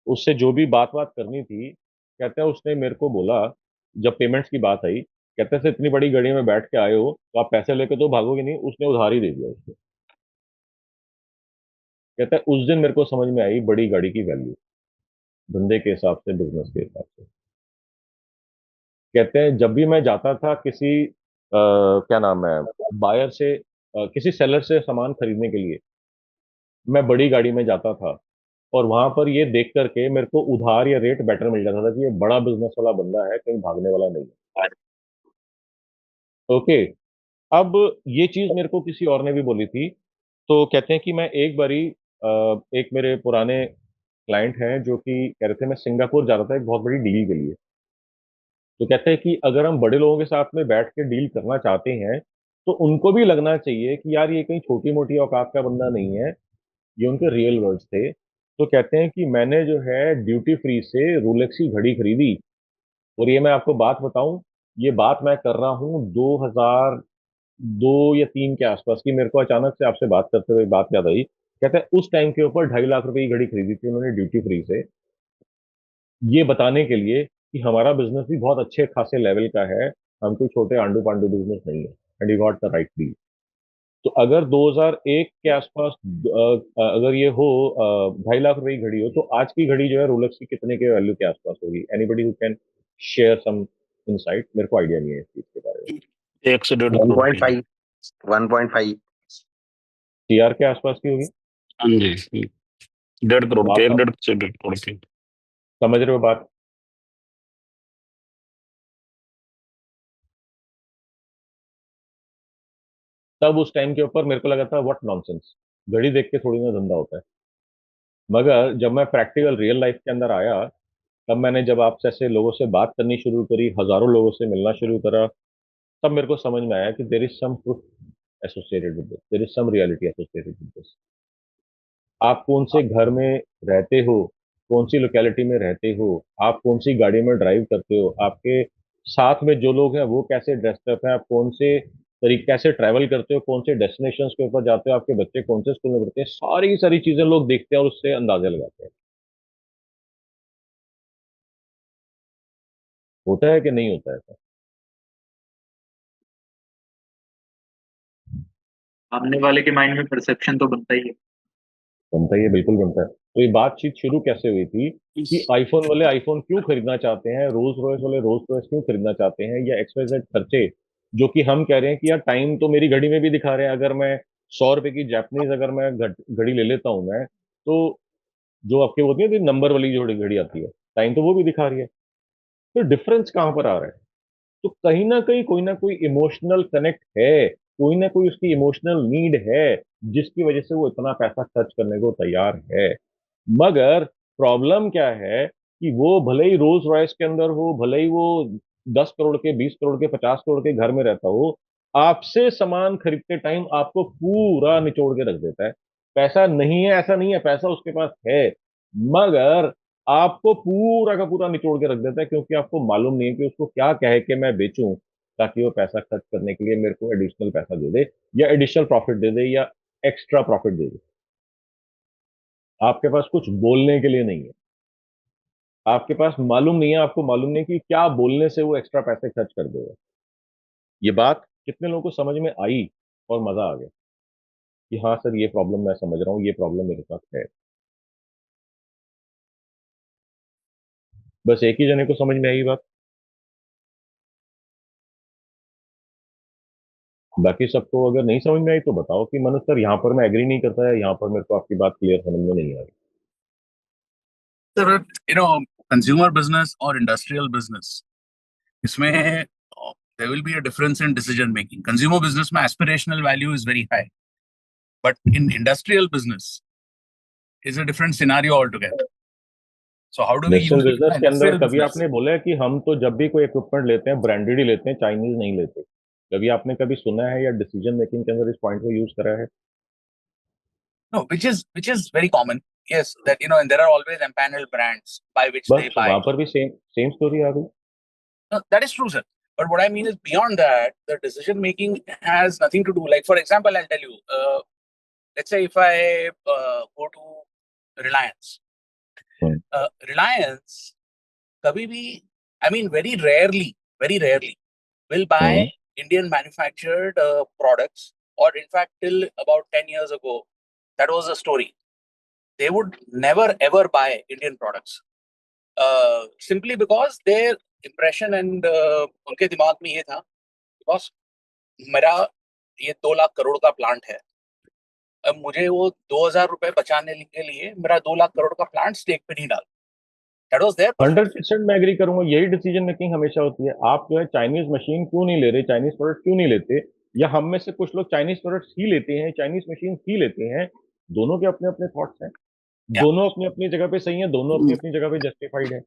उससे जो भी बात बात करनी थी, कहते हैं उसने मेरे को बोला, जब पेमेंट्स की बात आई, कहते हैं इतनी बड़ी गाड़ी में बैठ के आए हो तो आप पैसे लेके तो भागोगे नहीं, उसने उधार ही दे दिया उसको। कहता है उस दिन मेरे को समझ में आई बड़ी गाड़ी की वैल्यू, धंधे के हिसाब से, बिजनेस के हिसाब से। कहते हैं जब भी मैं जाता था किसी क्या नाम है, बायर से, किसी सेलर से सामान खरीदने के लिए, मैं बड़ी गाड़ी में जाता था, और वहां पर ये देख करके मेरे को उधार या रेट बेटर मिल जाता था कि ये बड़ा बिजनेस वाला बंदा है, कहीं भागने वाला नहीं है। ओके। अब ये चीज मेरे को किसी और ने भी बोली थी। तो कहते हैं कि मैं एक बारी एक मेरे पुराने क्लाइंट हैं जो कि कह रहे थे मैं सिंगापुर जा रहा था एक बहुत बड़ी डील के लिए। तो कहते हैं कि अगर हम बड़े लोगों के साथ में बैठ के डील करना चाहते हैं, तो उनको भी लगना चाहिए कि यार ये कहीं छोटी मोटी औकात का बंदा नहीं है। ये उनके रियल वर्ड्स थे। तो कहते हैं कि मैंने जो है ड्यूटी फ्री से रोलेक्स की घड़ी खरीदी, और ये मैं आपको बात बताऊं, ये बात मैं कर रहा हूँ 2002 या 3 के आसपास की। मेरे को अचानक से आपसे बात करते हुए बात याद आई। कहते हैं उस टाइम के ऊपर 2.5 लाख रुपए की घड़ी खरीदी थी उन्होंने ड्यूटी फ्री से, ये बताने के लिए कि हमारा बिजनेस भी बहुत अच्छे खासे लेवल का है, हम कोई छोटे आंडू पांडू बिजनेस नहीं है, and you got the right deal. तो अगर 2001 के आसपास अगर ये हो 2.5 लाख रुपए की घड़ी हो, तो आज की घड़ी जो है रोलेक्स की कितने के वैल्यू के आसपास होगी? Anybody who can share some insight? मेरे को आइडिया नहीं है इस चीज के बारे में। 1 से 1.5 करोड़ की। 1.5 1.5 सीआर के आसपास की होगी। हाँ जी, 1.5 करोड़ तो के, आप 1.5 से 1.5 करोड़ की। समझ रहे हो बात? तब उस टाइम के ऊपर मेरे को लगा था व्हाट नॉनसेंस, घड़ी देख के थोड़ी ना धंधा होता है। मगर जब मैं प्रैक्टिकल रियल लाइफ के अंदर आया, तब मैंने जब आपसे ऐसे लोगों से बात करनी शुरू करी, हजारों लोगों से मिलना शुरू करा, तब मेरे को समझ में आया कि there is some truth associated with this, there is some reality associated with this. आप कौन से घर में रहते हो, कौन सी लोकेलिटी में रहते हो, आप कौन सी गाड़ी में ड्राइव करते हो, आपके साथ में जो लोग हैं वो कैसे ड्रेस्ड अप हैं, आप कौन से तरीके कैसे ट्रैवल करते हो, कौन से डेस्टिनेशन के ऊपर जाते हो, आपके बच्चे कौन से स्कूल में पढ़ते हैं, सारी की सारी चीजें लोग देखते हैं और उससे अंदाजा लगाते हैं। होता है कि नहीं होता है ऐसा? सामने वाले के माइंड में परसेप्शन तो बनता ही है। बनता ही है, बिल्कुल बनता है। तो ये बातचीत शुरू कैसे हुई थी कि आईफोन वाले आईफोन क्यों खरीदना चाहते हैं, रोल्स रॉयस वाले रोल्स रॉयस क्यों खरीदना चाहते हैं, या एक्सवाइजेड खर्चे जो कि हम कह रहे हैं कि यार टाइम तो मेरी घड़ी में भी दिखा रहे हैं, अगर मैं 100 रुपए की जापानीज अगर मैं घड़ी ले लेता हूँ मैं, तो जो आपके होती है नंबर वाली जो घड़ी आती है, टाइम तो वो भी दिखा रही है। तो डिफरेंस कहाँ पर आ रहा है? तो कहीं ना कहीं कोई ना कोई इमोशनल कनेक्ट है, कोई ना कोई उसकी इमोशनल नीड है, जिसकी वजह से वो इतना पैसा खर्च करने को तैयार है। मगर प्रॉब्लम क्या है कि वो भले ही रोल्स रॉयस के अंदर हो, भले ही वो 10 करोड़ के, 20 करोड़ के, 50 करोड़ के घर में रहता हो, आपसे सामान खरीदते टाइम आपको पूरा निचोड़ के रख देता है। पैसा नहीं है ऐसा नहीं है, पैसा उसके पास है, मगर आपको पूरा का पूरा निचोड़ के रख देता है, क्योंकि आपको मालूम नहीं है कि उसको क्या कहे कि मैं बेचूं, ताकि वो पैसा खर्च करने के लिए मेरे को एडिशनल पैसा दे दे, या एडिशनल प्रॉफिट दे दे, या एक्स्ट्रा प्रॉफिट दे दे। आपके पास कुछ बोलने के लिए नहीं है। आपके पास मालूम नहीं है, आपको मालूम नहीं कि क्या बोलने से वो एक्स्ट्रा पैसे खर्च कर देगा। ये बात कितने लोगों को समझ में आई और मजा आ गया कि हाँ सर ये प्रॉब्लम मैं समझ रहा हूँ, ये प्रॉब्लम मेरे साथ है। बस एक ही जने को समझ में आई बात, बाकी सबको अगर नहीं समझ में आई तो बताओ कि मनोज सर यहाँ पर मैं एग्री नहीं करता है, यहाँ पर मेरे को आपकी बात क्लियर समझ में नहीं आ रही। Sir, consumer business or industrial business, इसमें there will be a difference in decision making. Consumer business में aspirational value is very high, but in industrial business is a different scenario altogether. So how do we industrial use it in business के अंदर industrial कभी business? आपने बोला है कि हम तो जब भी कोई इक्विपमेंट लेते हैं ब्रांडेड ही लेते हैं, चाइनीज नहीं लेते? कभी आपने कभी सुना है या डिसीजन मेकिंग के अंदर इस पॉइंट को यूज करा है? No, which is very common. Yes, that and there are always empaneled brands by which they बस buy. वहां पर भी सेम स्टोरी आ गई। No, that is true, sir. But what I mean is beyond that, the decision making has nothing to do. Like, for example, I'll tell you, let's say if I go to Reliance, Reliance, kabhi bhi, I mean, very rarely will buy Indian manufactured products, or in fact, till about 10 years ago, that was the story. They would never ever buy Indian products. Simply because their impression and उनके दिमाग में ये था, because मेरा ये 2 लाख करोड़ का plant है, अब मुझे वो 2000 रुपए बचाने के लिए मेरा 2 लाख करोड़ का प्लांट स्टेक पे नहीं डाल। That was their perspective. 100% मैं एग्री करूंगा, यही डिसीजन मेकिंग हमेशा होती है। आप जो है चाइनीज मशीन क्यों नहीं ले रहे, चाइनीज प्रोडक्ट क्यों नहीं लेते, या हम में से कुछ लोग चाइनीज प्रोडक्ट्स ही लेते हैं, चाइनीज मशीन ही लेते हैं। दोनों के अपने अपने थॉट्स हैं, दोनों अपनी अपनी जगह पे सही है, दोनों अपनी अपनी जगह पे जस्टिफाइड है।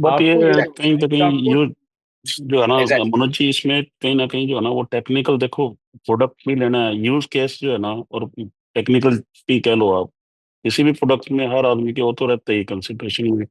बट ये आपको कहीं ना कहीं आपको जो है ना Exactly. मनोज जी, इसमें कहीं ना कहीं जो है ना वो टेक्निकल, देखो प्रोडक्ट भी लेना है, यूज केस जो है ना, और टेक्निकल भी कह लो आप, किसी भी प्रोडक्ट में हर आदमी के वो तो रहते ही कंसिडरेशन में।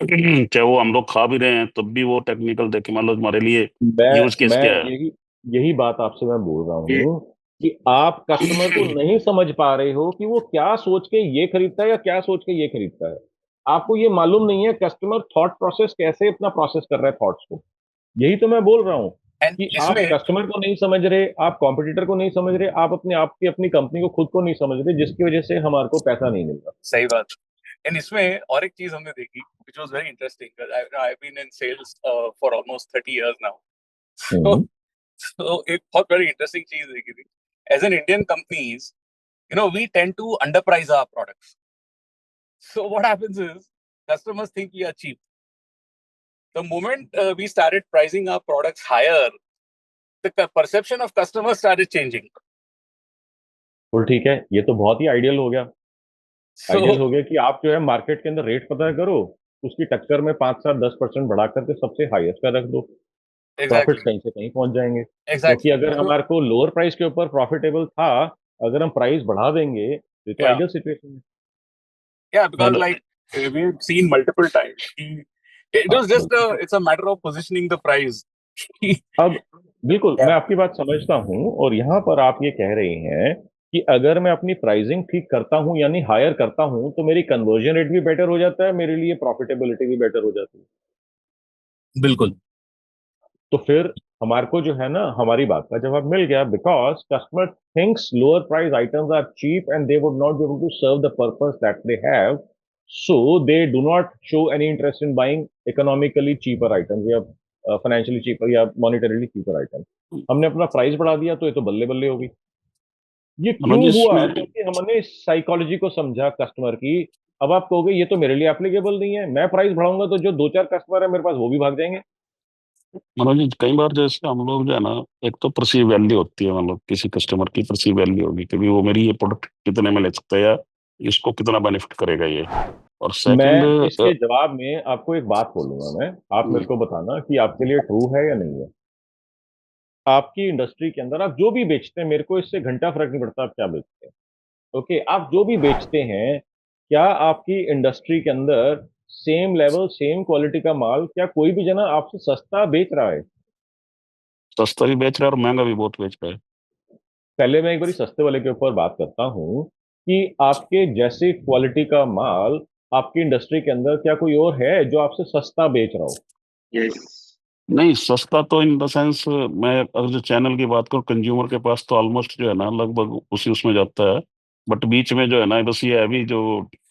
चाहे वो हम लोग खा भी रहे हैं तब भी वो टेक्निकल देखे, मान लो हमारे लिए यूज केस मैं क्या है। यही यही बात आपसे मैं बोल रहा हूँ कि आप कस्टमर को नहीं समझ पा रहे हो कि वो क्या सोच के ये खरीदता है या क्या सोच के ये खरीदता है। आपको ये मालूम नहीं है कस्टमर थॉट प्रोसेस कैसे अपना प्रोसेस कर रहा है थॉट्स को। यही तो मैं बोल रहा हूँ And कि आप इसमें कस्टमर को नहीं समझ रहे, आप कॉम्पिटिटर को नहीं समझ रहे, आप अपनी कंपनी को खुद को नहीं समझ रहे, जिसकी वजह से हमारे को पैसा नहीं मिल रहा। सही बात। And इसमें और एक चीज हमने देखी, which was very interesting, because I've been in sales for almost 30 years now. So एक बहुत very interesting चीज देखी थी. As an Indian companies, we tend to underprice our products. So what happens is customers think we are cheap. The moment we started pricing our products higher, the perception of customers started changing. तो ठीक है, ये तो बहुत ही ideal हो गया। Ideal हो So गया कि आप जो है मार्केट के अंदर रेट पता करो, उसकी टक्कर में 5-7-10% बढ़ा करके सबसे हाईएस्ट का रख दो, प्रॉफिट्स exactly, कहीं से कहीं पहुंच जाएंगे। क्योंकि exactly. अगर So हमारे को लोअर प्राइस के ऊपर प्रॉफिटेबल था, अगर हम प्राइस बढ़ा देंगे ये तो yeah, आइडियल सिचुएशन है। yeah, because मतलब like we've seen multiple times. It हाँ, was just it's a matter of positioning the price. अब बिल्कुल Yeah, मैं आपकी बात समझता हूँ, और यहाँ पर आप ये कह रहे हैं कि अगर मैं अपनी प्राइसिंग ठीक करता हूँ यानी हायर करता हूँ तो मेरी कन्वर्जन रेट भी बेटर हो जाता है, मेरे लिए प्रॉफिटेबिलिटी भी बेटर हो जाती है। बिल्कुल। तो फिर हमारे को जो है ना हमारी बात का जवाब मिल गया, because customer thinks lower price items are cheap and they would not be able to serve the purpose that they have, so they do not show any interest in buying economically cheaper items या financially cheaper या monetarily cheaper item. हमने अपना price बढ़ा दिया तो ये तो बल्ले बल्ले होगी। ये क्यों मनोज जी, हुआ? इसमें क्योंकि हमने साइकोलॉजी को समझा कस्टमर की। अब आप कहोगे ये तो मेरे लिए एप्लीकेबल नहीं है, मैं प्राइस बढ़ाऊंगा तो जो 2-4 कस्टमर है मेरे पास वो भी भाग जाएंगे। मनोज जी, कई बार जैसे हम लोग जो है ना, एक तो परसीव वैल्यू होती है, मतलब किसी कस्टमर की परसीव वैल्यू होगी कि भी वो मेरी ये प्रोडक्ट कितने में ले सकता है या इसको कितना बेनिफिट करेगा ये। और मैं सेकंड, इसके जवाब में आपको एक बात बोलूंगा, मैं आप मेरे को बताना कि आपके लिए ट्रू है या नहीं है। आपकी इंडस्ट्री के अंदर आप जो भी बेचते हैं, मेरे को इससे घंटा फर्क नहीं पड़ता आप क्या बेचते हैं, ओके, आप जो भी बेचते हैं, क्या आपकी इंडस्ट्री के अंदर सेम लेवल सेम क्वालिटी का माल क्या कोई भी जना आपसे सस्ता बेच रहा है? सस्ता भी बेच रहा है और महंगा भी बहुत बेच रहा है। पहले मैं एक बार सस्ते वाले के ऊपर बात करता हूं कि आपके जैसी क्वालिटी का माल आपकी इंडस्ट्री के अंदर क्या कोई और है जो आपसे सस्ता बेच रहा हो? यस। नहीं, सस्ता तो इन द सेंस मैं अगर जो चैनल की बात करूँ, कंज्यूमर के पास तो ऑलमोस्ट जो है ना लगभग उसी उसमें जाता है। बट बीच में जो है ना बस ये है अभी जो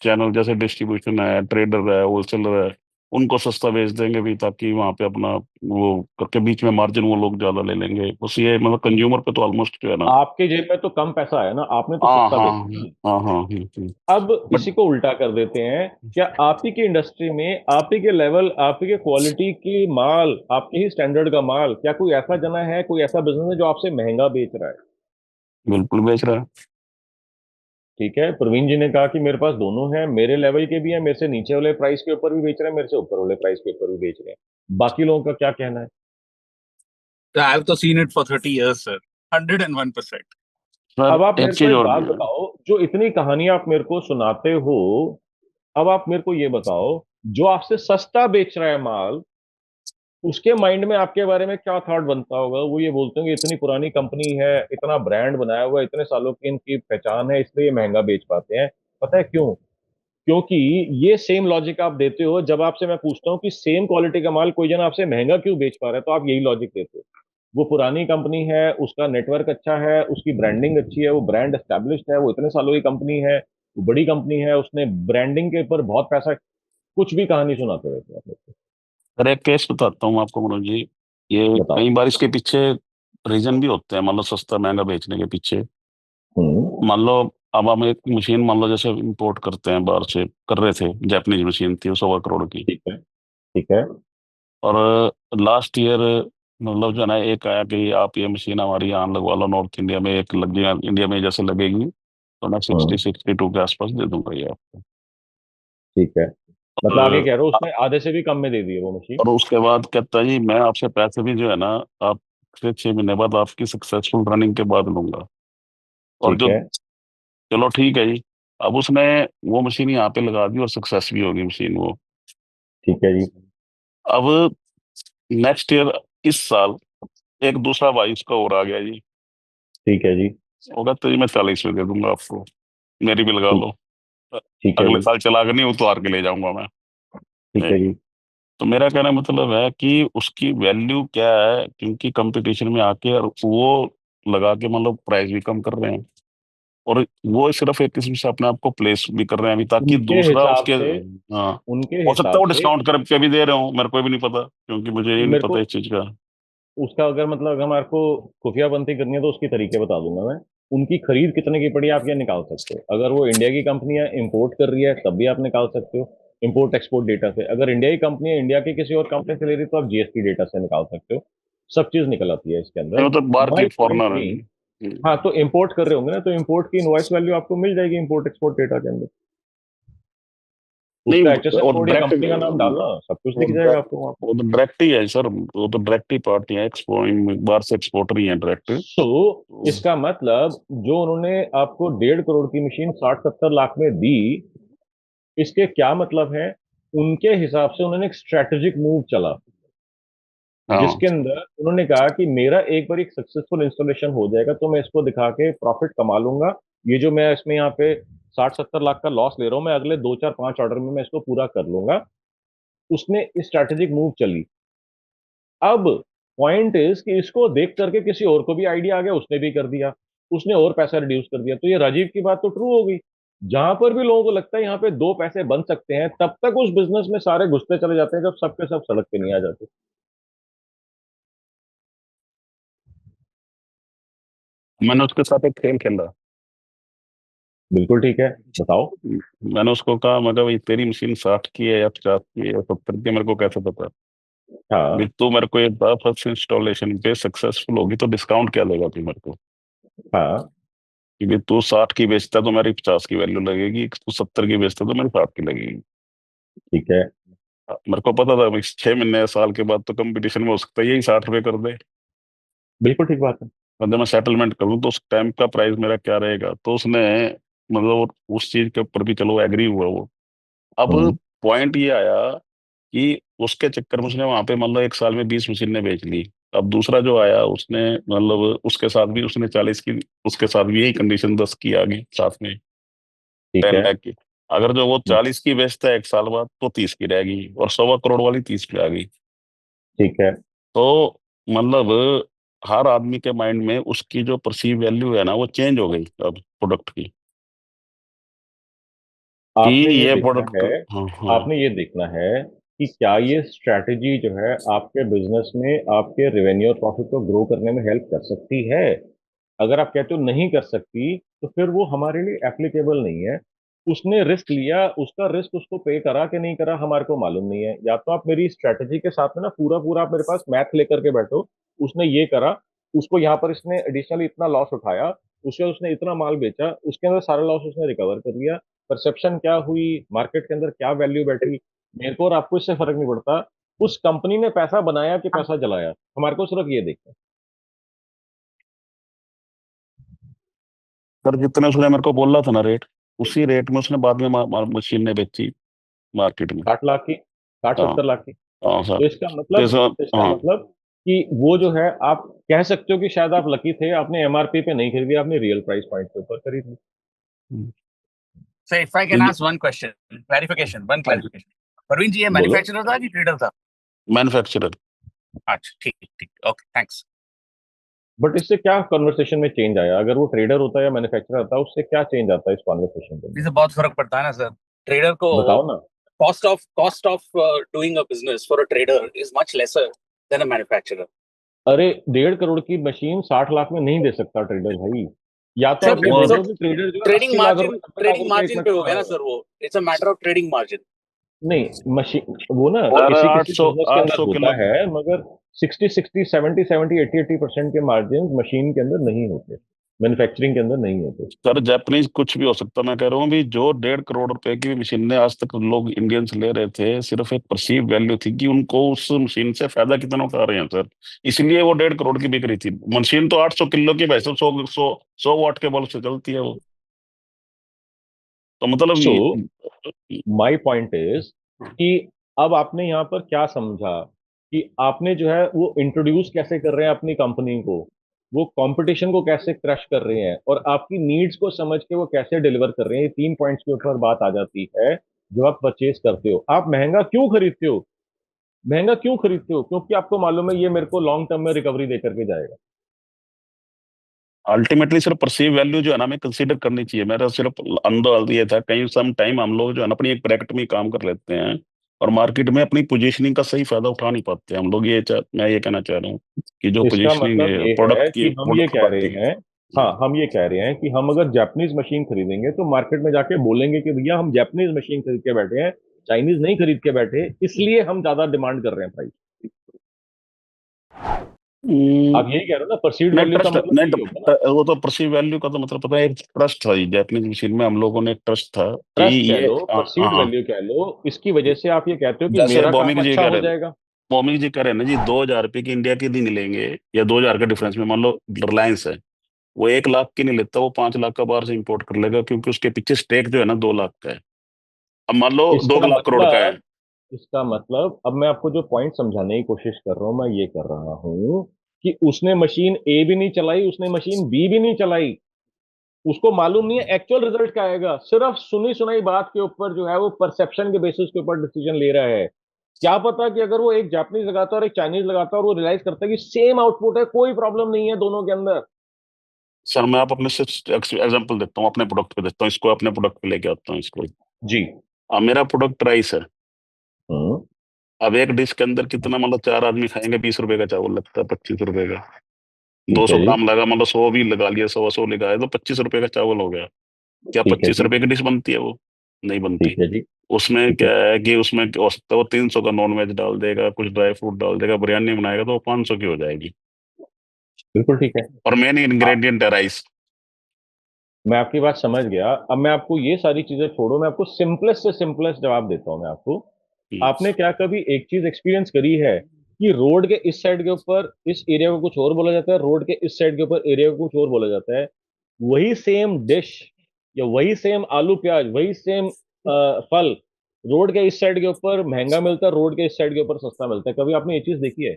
चैनल जैसे डिस्ट्रीब्यूशन है, ट्रेडर है, होलसेलर है, उनको सस्ता बेच देंगे भी ताकि वहाँ पे अपना वो करके बीच में मार्जिन वो लोग ज्यादा ले लेंगे। बस ये मतलब कंज्यूमर पे तो ऑलमोस्ट जो है ना। आपके जेब में तो कम पैसा है ना, आपने तो हाँ सस्ता हाँ बेचा ना। हाँ हाँ अब बट इसी को उल्टा कर देते हैं, क्या आप ही की इंडस्ट्री में आप ही के लेवल, आप ही के क्वालिटी की माल, आपके ही स्टैंडर्ड का माल, क्या कोई ऐसा जना है, कोई ऐसा बिजनेस है जो आपसे महंगा बेच रहा है? बिल्कुल बेच रहा है। ठीक है, प्रवीण जी ने कहा कि मेरे पास दोनों हैं, मेरे लेवल के भी हैं, मेरे से नीचे वाले प्राइस के ऊपर भी बेच रहे हैं, मेरे से ऊपर वाले प्राइस के ऊपर भी बेच रहे हैं। बाकी लोगों का क्या कहना है? I've तो seen it for 30 years, sir. 101%. Sir अब आप एक मेरे को चीज एक और बात भी है। बताओ, जो इतनी कहानी आप मेरे को सुनाते हो, अब आप मेरे को ये बताओ, जो आपसे सस्ता बेच रहा है माल, उसके माइंड में आपके बारे में क्या थॉट बनता होगा? वो ये बोलते होंगे इतनी पुरानी कंपनी है, इतना ब्रांड बनाया हुआ है, इतने सालों की इनकी पहचान है, इसलिए ये महंगा बेच पाते हैं। पता है क्यों? क्योंकि ये सेम लॉजिक आप देते हो जब आपसे मैं पूछता हूँ कि सेम क्वालिटी का माल कोई जन आपसे महंगा क्यों बेच पा रहा है, तो आप यही लॉजिक देते हो। वो पुरानी कंपनी है, उसका नेटवर्क अच्छा है, उसकी ब्रांडिंग अच्छी है, वो ब्रांड एस्टेब्लिश्ड है, वो इतने सालों की कंपनी है, वो बड़ी कंपनी है, उसने ब्रांडिंग के ऊपर बहुत पैसा, कुछ भी कहानी सुनाते रहते हैं आप लोग को। सर एक केस बताता हूँ आपको मनोज जी। ये बताओ। कई बार इसके पीछे रीजन भी होते हैं, मान लो सस्ता महंगा बेचने के पीछे। हम्म। मान लो अब हम एक मशीन मान लो जैसे इंपोर्ट करते हैं बाहर से, कर रहे थे, जापानीज मशीन थी वो 1.25 करोड़ की। ठीक है। ठीक है। और लास्ट ईयर मतलब जो है ना एक आया कि आप ये मशीन हमारी यहाँ लगवा लो, नॉर्थ इंडिया में एक लग गई, इंडिया में जैसे लगेगी तो मैं 60-62 के आसपास दे दूंगा ये आपको। ठीक है, मतलब आगे और कह रहे हो उसने आधे से भी कम में दे दी है वो मशीन। और उसके बाद कहता है जी मैं आपसे पैसे भी जो है ना आप 6 महीने बाद आपकी सक्सेसफुल रनिंग के बाद लूंगा। और ठीक जो है। चलो ठीक है जी, अब उसने वो मशीन यहाँ पे लगा दी और सक्सेस भी होगी मशीन वो। ठीक है जी। अब नेक्स्ट ईयर इस साल एक दूसरा भाई उसका और आ गया जी। ठीक है जी। होगा तो जी मैं 40 में दे दूंगा आपको, मेरी भी लगा ठीक। लो। ठीक है अगले जी। साल चला कर नहीं उतार के ले जाऊंगा मैं। ठीक है नहीं, जी। तो मेरा कहना मतलब है कि उसकी वैल्यू क्या है, क्योंकि कंपटीशन में आके और वो लगा के मतलब प्राइस भी कम कर रहे हैं और वो सिर्फ एक किस्म से अपने आप को प्लेस भी कर रहे हैं अभी ताकि उनके दूसरा हिसाब उसके। से, हाँ, उनके हो सकता है हिसाब वो से डिस्काउंट करके भी दे रहे हो, मेरे को भी नहीं पता क्योंकि मुझे ये नहीं मेरे पता को इस चीज का। उसका, अगर मतलब अगर हमारे को खुफियापंती करनी है तो उसकी तरीके बता दूंगा मैं। उनकी खरीद कितने की पड़ी आप ये निकाल सकते हो। अगर वो इंडिया की कंपनी है, इंपोर्ट कर रही है, तब भी आप निकाल सकते हो इंपोर्ट एक्सपोर्ट डेटा से। अगर इंडिया की कंपनी है, इंडिया की किसी और कंपनी से ले रही है, तो आप जीएसटी डेटा से निकाल सकते हो। सब चीज निकल आती है इसके नहीं अंदर। मतलब बाहर की माई पॉइंट फॉरनर है। बीइंग, हाँ, तो इंपोर्ट कर रहे होंगे ना, तो इंपोर्ट की इनवॉइस वैल्यू आपको मिल जाएगी इंपोर्ट एक्सपोर्ट डेटा के अंदर। उसका नहीं एचएसएन और कोड या डायरेक्ट कंपनी का नाम डालना, सब कुछ वो दिख जाएगा आपको वहां पे। वो तो डायरेक्ट ही है सर, वो तो डायरेक्ट ही पार्टी है, एक्सपोर्ट बाहर से एक्सपोर्टर ही है डायरेक्ट। सो इसका मतलब जो उन्होंने आपको 1.5 करोड़ की मशीन 60-70 लाख में दी, इसके क्या मतलब है? उनके हिसाब से उन्होंने एक स्ट्रेटेजिक मूव चला, हाँ जिसके अंदर उन्होंने कहा कि मेरा एक बार एक सक्सेसफुल इंस्टॉलेशन हो जाएगा तो मैं इसको दिखा के प्रॉफिट कमा लूंगा। ये जो मैं इसमें यहाँ पे 60-70 लाख का लॉस ले रहा हूँ, मैं अगले 2 4 5 ऑर्डर में मैं इसको पूरा कर लूंगा। उसने स्ट्रैटेजिक मूव चली। अब पॉइंट इज कि इसको देख करके किसी और को भी आइडिया आ गया, उसने भी कर दिया, उसने और पैसा रिड्यूस कर दिया। तो ये राजीव की बात तो ट्रू हो गई। जहां पर भी लोगों को लगता है यहाँ पे दो पैसे बन सकते हैं, तब तक उस बिजनेस में सारे घुसते चले जाते हैं जब सबके सब सड़क पे नहीं आ जाते। मैंने उसके साथ एक खेल खेला। बिल्कुल ठीक है, बताओ। मैंने उसको कहा मतलब ये तेरी मशीन 60 की है या 50 की है या 70 की है, मेरे को कैसे पता। भी हाँ। तू मेरे को एक बार फर्स्ट इंस्टॉलेशन पे सक्सेसफुल होगी तो डिस्काउंट क्या देगा तू मेरे को। हाँ। कि भी तू 60 की बेचता तो मेरी 50 की वैल्यू लगेगी, तू 70 की बेचता तो मेरी 60 की लगेगी। ठीक है। मेरे को पता था 6 महीने या साल के बाद तो कंपटीशन में हो सकता है यही 60 रुपए कर दे। बिल्कुल ठीक बात है। और जब मैं सेटलमेंट करूँ तो उस टाइम का प्राइस मेरा क्या रहेगा, तो उसने मतलब उस चीज के ऊपर भी चलो एग्री हुआ वो। अब हम्म। पॉइंट ये आया कि उसके चक्कर में उसने वहां पे मतलब एक साल में 20 मशीनें बेच ली। अब दूसरा जो आया उसने मतलब उसके साथ भी उसने 40 की, उसके साथ भी यही कंडीशन 10 की आ गई साथ में, ठीक 10 है। लाख की। अगर जो वो 40 की बेचता है 1 साल बाद तो 30 की रहेगी, और 1.25 करोड़ वाली 30 पे आ गई। ठीक है। तो मतलब हर आदमी के माइंड में उसकी जो परसीव वैल्यू है ना वो चेंज हो गई अब प्रोडक्ट की, कि आपने ये ये देखना प्रोडक्ट। है हाँ हाँ। आपने ये देखना है कि क्या ये स्ट्रैटेजी जो है आपके बिजनेस में आपके रेवेन्यू और प्रॉफिट को ग्रो करने में हेल्प कर सकती है। अगर आप कहते हो नहीं कर सकती, तो फिर वो हमारे लिए एप्लीकेबल नहीं है। उसने रिस्क लिया, उसका रिस्क उसको पे करा कि नहीं करा हमारे को मालूम नहीं है। या तो आप मेरी स्ट्रैटेजी के साथ में ना पूरा पूरा आप मेरे पास मैथ लेकर के बैठो, उसने ये करा, उसको यहाँ पर इसने एडिशनली इतना लॉस उठाया, उसने इतना माल बेचा, उसके अंदर सारा लॉस उसने रिकवर कर लिया। परसेप्शन क्या हुई, मार्केट के अंदर क्या वैल्यू बैठी, मेरे को और आपको इससे फर्क नहीं पड़ता। उस कंपनी ने पैसा बनाया कि पैसा जलाया, हमारे को सिर्फ ये देखना है। सर जितने उसने मेरे को बोला था ना रेट, उसी रेट में उसने बाद में मशीन ने बेची मार्केट में। 60 लाख की, साठ हाँ। सत्तर लाख की। हाँ सर। तो इसका तो मतलब सर, तो इसका हाँ। मतलब कि वो जो है, आप कह सकते हो कि शायद आप लकी थे, आपने एमआरपी पे नहीं खरीदी, आपने रियल प्राइस पॉइंट के ऊपर खरीद ली। So if I तो can ask one question, clarification, one हाँ जी, clarification. परवीन जी ये बोलो। मैन्युफैक्चरर था कि ट्रेडर था? मैन्युफैक्चरर। अच्छा ठीक ठीक, ओके थैंक्स। बट इससे क्या कन्वर्सेशन में चेंज आया? अगर वो ट्रेडर होता या मैन्युफैक्चरर होता, उससे क्या चेंज आता है इस कॉन्वर्सेशन के अंदर? इससे बहुत फर्क पड़ता है ना सर। ट्रेडर को बताओ ना। cost of doing a business for a trader is much lesser than a manufacturer. अरे 1.5 करोड़ की मशीन 60 लाख में नहीं दे सकता ट्रेडर भाई। या तो सर आप ये वो बोल रहे सर हो कि ट्रेडर जो है ट्रेडिंग 80 लाख मार्जिन रुपए 90 लाख रुपए एक में पे हो गया ना कमाएगा। सर, वो it's a matter of trading margin. नहीं, मशीन वो ना सर किसी किसी 800 बिजनेस के अंदर 800 होता किलो है, मगर 60 60 70 70 80 80% के मार्जिन मशीन के अंदर नहीं होते, मैन्युफैक्चरिंग के अंदर नहीं होते। सर जापानीज कुछ भी हो सकता, मैं कह रहा हूँ भी जो 1.5 करोड़ रुपए की भी मशीन ने आज तक लोग इंडियंस ले रहे थे, सिर्फ एक परसीव वैल्यू थी कि उनको उस मशीन से फायदा कितना उठा रहे हैं सर, इसलिए वो 1.5 करोड़ की बिक रही थी। मशीन तो 800 किलो की वैसे 100 वाट के बल्ब से चलती है वो, तो मतलब सो माय पॉइंट इज कि अब आपने यहाँ पर क्या समझा कि आपने जो है वो इंट्रोड्यूस कैसे कर रहे हैं अपनी कंपनी को, वो कंपटीशन को कैसे क्रश कर रहे हैं, और आपकी नीड्स को समझ के वो कैसे डिलीवर कर रहे हैं। ये 3 पॉइंट्स के ऊपर बात आ जाती है। जब आप परचेज करते हो, आप महंगा क्यों खरीदते हो? महंगा क्यों खरीदते हो? क्योंकि आपको मालूम है ये मेरे को लॉन्ग टर्म में रिकवरी दे करके जाएगा। अल्टीमेटली सिर्फ परसीव वैल्यू जो है ना हमें कंसीडर करनी चाहिए। मेरा सिर्फ अंदर ये था, कहीं सम टाइम हम लोग जो है ना अपनी एक ब्रैकेट में ही काम कर लेते हैं और मार्केट में अपनी पोजीशनिंग का सही फायदा उठा नहीं पाते हम लोग। मैं ये कहना चाह रहा हूँ कि जो इसका पोजीशनिंग मतलब है ये है प्रोडक्ट की, कि हम ये प्रोडक्ट कह रहे क्वालिटी की। हैं, हाँ हम ये कह रहे हैं कि हम अगर जापानीज मशीन खरीदेंगे तो मार्केट में जाके बोलेंगे कि भैया हम जापानीज मशीन खरीद के बैठे हैं, चाइनीज नहीं खरीद के बैठे, इसलिए हम ज्यादा डिमांड कर रहे हैं प्राइस। आप यही कह रहे हो ना, परसीव्ड नहीं वैल्यू का ट्रस्ट मतलब नहीं यही होगा ना। वो तो परसीव वैल्यू का तो मतलब पता है, एक ट्रस्ट था जैपनीज मशीन में, हम लोगों ने एक ट्रस्ट था कि ट्रस्ट कह ये लो, परसीव्ड वैल्यू कह लो, इसकी वजह से आप ये कहते हो कि जैसे मेरा भौमिक काम जी अच्छा कह हो रहे हैं, जाएगा। भौमिक जी कह रहे हैं ना जी, 2,000 रुपए की इंडिया की नहीं लेंगे, या 2,000 का डिफरेंस में मान लो रिलायंस है, वो 1 लाख की नहीं लेता, वो 5 लाख का बाहर से इंपोर्ट कर लेगा, क्योंकि उसके पीछे स्टेक जो है ना 2 लाख का है। अब मान लो दो इसका लाख करोड़ का है। मतलब इसका मतलब अब मैं आपको जो पॉइंट समझाने की कोशिश कर रहा हूं, मैं ये कर रहा हूं कि उसने मशीन ए भी नहीं चलाई, उसने मशीन बी भी नहीं चलाई, उसको मालूम नहीं है एक्चुअल रिजल्ट क्या आएगा, सिर्फ सुनी सुनाई बात के ऊपर जो है वो परसेप्शन के बेसिस के ऊपर डिसीजन ले रहा है। क्या पता कि अगर वो एक जापानीज लगाता है और एक चाइनीज लगाता है और वो रियलाइज करता है कि सेम आउटपुट है, कोई प्रॉब्लम नहीं है दोनों के अंदर। सर मैं आप अपने से एग्जांपल देता हूँ, अपने प्रोडक्ट पे देता हूँ इसको, अपने प्रोडक्ट पे लेके आता हूँ इसको। जी। अब मेरा प्रोडक्ट राइस है। हम्म। अब एक डिश के अंदर कितना, मतलब 4 आदमी खाएंगे, 20 रुपए का चावल लगता है, 25 रुपए का। दो ठीक सौ है जी। ग्राम लगा, मतलब 100 भी लगा लिया, 100 लगाए तो 25 रुपए का चावल हो गया। क्या ठीक है 25 रुपए जी। की डिश बनती है? वो नहीं बनती। ठीक है जी। उसमें ठीक है। क्या है कि उसमें क्या हो सकता है, वो 300 का नॉन वेज डाल देगा, कुछ ड्राई फ्रूट डाल देगा, बिरयानी बनाएगा तो वो 500 की हो जाएगी। बिल्कुल ठीक है। और मेन आ, इंग्रेडिएंट है राइस। मैं आपकी बात समझ गया। अब मैं आपको ये सारी चीजें छोड़ो, मैं आपको सिंपलेस्ट से सिंपलेस्ट जवाब देता हूं मैं आपको। आपने क्या कभी एक चीज एक्सपीरियंस करी है कि रोड के इस साइड के ऊपर इस एरिया को कुछ और बोला जाता है, रोड के इस साइड के ऊपर एरिया को कुछ और बोला जाता है? वही सेम डिश या वही सेम आलू प्याज, वही सेम फल, रोड के इस साइड के ऊपर महंगा मिलता है, रोड के इस साइड के ऊपर सस्ता मिलता है। कभी आपने ये चीज देखी है?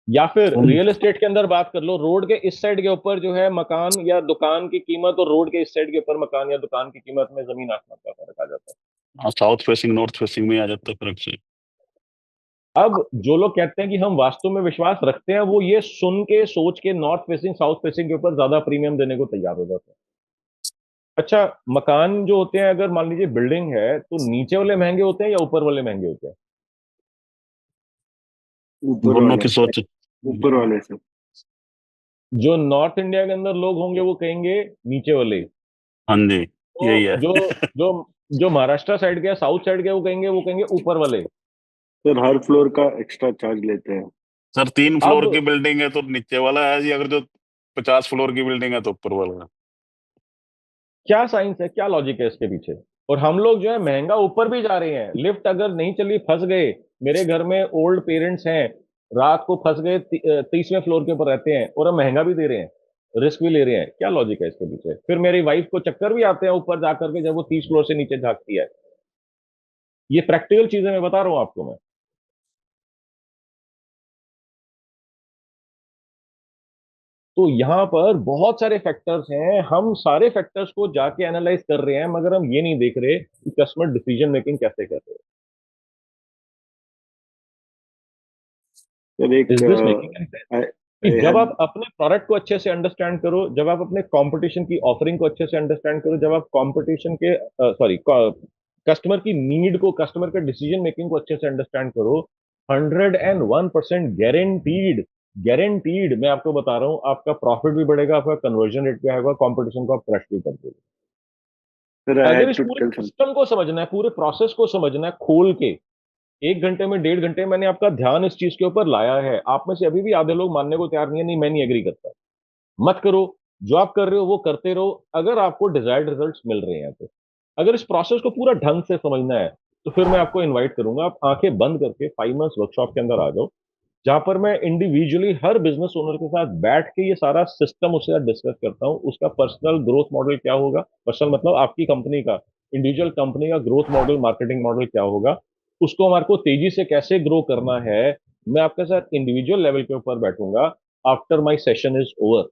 या फिर उन रियल एस्टेट के अंदर बात कर लो, रोड के इस साइड के ऊपर जो है मकान या दुकान की कीमत और रोड के इस साइड के ऊपर मकान या दुकान की कीमत में जमीन आसमान का फर्क आ जाता है। साउथ फेसिंग नॉर्थ फेसिंग में आ जाता है फर्क से। अब जो लोग कहते हैं कि हम वास्तु में विश्वास रखते हैं, वो ये सुन के सोच के नॉर्थ फेसिंग साउथ फेसिंग के ऊपर ज्यादा प्रीमियम देने को तैयार हो जाते हैं। अच्छा, मकान जो होते हैं, अगर मान लीजिए बिल्डिंग है, तो नीचे वाले महंगे होते हैं या ऊपर वाले महंगे होते हैं? ऊपर दोनों वाले की सोच। ऊपर वाले से। जो नॉर्थ इंडिया के अंदर लोग होंगे वो कहेंगे नीचे वाले, हाँ जी, यही तो है। जो जो जो महाराष्ट्र साइड के साउथ साइड के वो कहेंगे ऊपर वाले। सर हर फ्लोर का एक्स्ट्रा चार्ज लेते हैं। सर 3 फ्लोर अब की बिल्डिंग है तो नीचे वाला है जी, अगर जो 50 फ्लोर की बिल्डिंग है तो ऊपर वाला है। क्या साइंस है, क्या लॉजिक है इसके पीछे? और हम लोग जो है महंगा ऊपर भी जा रहे हैं। लिफ्ट अगर नहीं चली, फंस गए, मेरे घर में ओल्ड पेरेंट्स हैं, रात को फंस गए, 30वें फ्लोर के ऊपर रहते हैं, और हम महंगा भी दे रहे हैं, रिस्क भी ले रहे हैं। क्या लॉजिक है इसके पीछे? फिर मेरी वाइफ को चक्कर भी आते हैं ऊपर जाकर के, जब वो 30 फ्लोर से नीचे झांकती है। ये प्रैक्टिकल चीजें मैं बता रहा हूं आपको मैं। तो यहाँ पर बहुत सारे फैक्टर्स हैं, हम सारे फैक्टर्स को जाके एनालाइज कर रहे हैं, मगर हम ये नहीं देख रहे कि कस्टमर डिसीजन मेकिंग कैसे कर रहे सर एक हैं। Is this making any sense? I कि आई जब हैड आप अपने प्रोडक्ट को अच्छे से अंडरस्टैंड करो, जब आप अपने कंपटीशन की ऑफरिंग को अच्छे से अंडरस्टैंड करो, जब आप कंपटीशन के सॉरी कस्टमर की नीड को, कस्टमर के डिसीजन मेकिंग को अच्छे से अंडरस्टैंड करो, 101% गारंटीड, गारंटीड मैं आपको बता रहा हूं, आपका प्रॉफिट भी बढ़ेगा, आपका कन्वर्जन रेट भी आएगा, कंपटीशन को आप क्रश भी कर दोगे। सर आई अगर हैड इस टू पूरे टेल सम। सिस्टम को समझना है, पूरे प्रोसेस को समझना है खोल के, 1 घंटे में 1.5 घंटे मैंने आपका ध्यान इस चीज के ऊपर लाया है। आप में से अभी भी आधे लोग मानने को तैयार नहीं है, नहीं मैं नहीं एग्री करता। मत करो, जो आप कर रहे हो वो करते रहो, अगर आपको डिजायर्ड रिजल्ट्स मिल रहे हैं तो। अगर इस प्रोसेस को पूरा ढंग से समझना है, तो फिर मैं आपको इनवाइट करूंगा, आप आंखें बंद करके 5 मंथ्स वर्कशॉप के अंदर आ जाओ, जहां पर मैं इंडिविजुअली हर बिजनेस ओनर के साथ बैठ के ये सारा सिस्टम उसके साथ डिस्कस करता हूँ। उसका पर्सनल ग्रोथ मॉडल क्या होगा, पर्सनल मतलब आपकी कंपनी का, इंडिविजुअल कंपनी का ग्रोथ मॉडल, मार्केटिंग मॉडल क्या होगा, उसको हमारे को तेजी से कैसे ग्रो करना है। मैं आपके साथ इंडिविजुअल लेवल के ऊपर बैठूंगा after my session is over.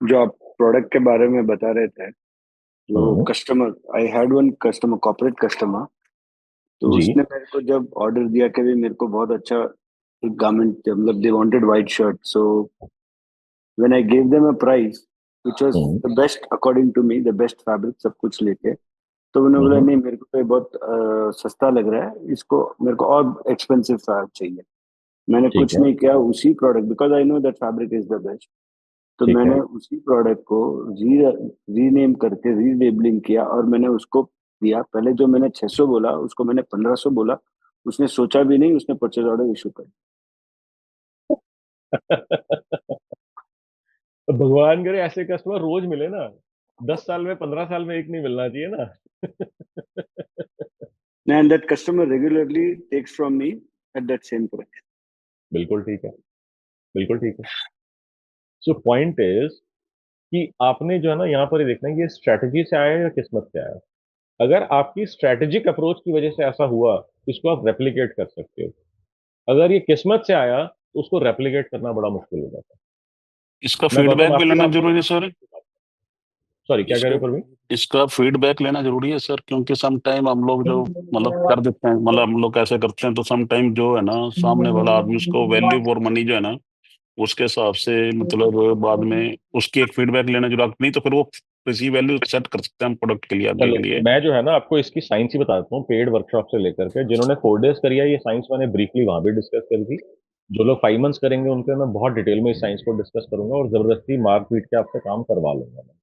जो आप प्रोडक्ट के बारे में बता रहे थे, जो hmm, customer, I had one customer, corporate customer, तो जी। उसने मेरे को जब ऑर्डर दिया कि भी मेरे को बहुत अच्छा एक गारमेंट, मतलब they wanted white shirt, so when I gave them a price which was hmm, the best according to me, the best fabric, सब कुछ लेके, तो उन्होंने बोला हम्म, नहीं मेरे को तो ये बहुत सस्ता लग रहा है, इसको मेरे को और एक्सपेंसिव चाहिए। मैंने ठीक कुछ है, नहीं किया, उसी product, because I know that fabric is the best, तो ठीक है। मैंने उसी प्रोडक्ट को रीनेम करके रीलेबलिंग किया और मैंने उसको दिया। पहले जो मैंने 600 बोला उसको मैंने 1500 बोला। उसने सोचा भी नहीं, उसने परचेज ऑर्डर इशू कर तो भगवान करे ऐसे कस्टमर रोज मिले ना, 10 साल में 15 साल में एक नहीं मिलना चाहिए ना। दिया, and that customer regularly takes from me at that same price. बिल्कुल ठीक है, बिल्कुल ठीक है। सो पॉइंट इज कि आपने जो है ना यहाँ पर ये देखना है, ये स्ट्रैटेजी से आया है या किस्मत से आया है। अगर आपकी स्ट्रैटेजिक अप्रोच की वजह से ऐसा हुआ, तो इसको आप रेप्लिकेट कर सकते हो। अगर ये किस्मत से आया, तो उसको रेप्लिकेट करना बड़ा मुश्किल हो जाता है। इसका मैं बताऊं, फीडबैक भी आपकी लेना बात को, जरूरी है सर। सॉरी क्या कह रहे इसका हो परवीन? इसका फीडबैक लेना जरूरी है सर, क्योंकि सम टाइम हम लोग जो मतलब कर देते हैं, मतलब हम लोग कैसे करते हैं, तो सम टाइम जो है ना, सामने वाला आदमी उसको वैल्यू फॉर मनी जो है ना, उसके हिसाब से मतलब बाद में उसकी एक फीडबैक लेना जरूरत नहीं, तो फिर वो किसी वैल्यू सेट कर सकते हैं हम प्रोडक्ट के लिए आगे चलो, के लिए। मैं जो है ना आपको इसकी साइंस ही बता देता हूँ, पेड वर्कशॉप से लेकर के, जिन्होंने 4 डेज करी है, ये साइंस मैंने ब्रीफली वहां भी डिस्कस करी थी। जो लोग 5 मंथ्स करेंगे उनके मैं बहुत डिटेल में इस साइंस को डिस्कस करूंगा, और जबरदस्ती मार पीट के आपसे काम करवा लूंगा मैं।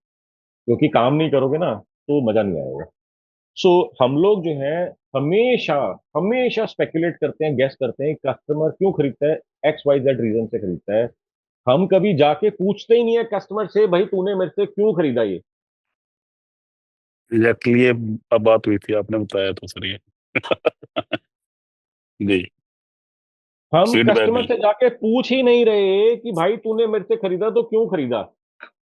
क्योंकि काम नहीं करोगे ना, तो मजा नहीं आएगा। सो हम लोग जो है, हमेशा हमेशा स्पेकुलेट करते हैं, गेस करते हैं कस्टमर क्यों खरीदता है, XYZ रीजन से खरीदता है। हम कभी जाके पूछते ही नहीं है कस्टमर से, भाई तूने मेरे से क्यों खरीदा ये। एग्जैक्टली, ये अब बात हुई थी, आपने बताया तो सर ये। जी। हम फीडबैक कस्टमर है। से जाके पूछ ही नहीं रहे कि भाई तूने मेरे से खरीदा तो क्यों खरीदा।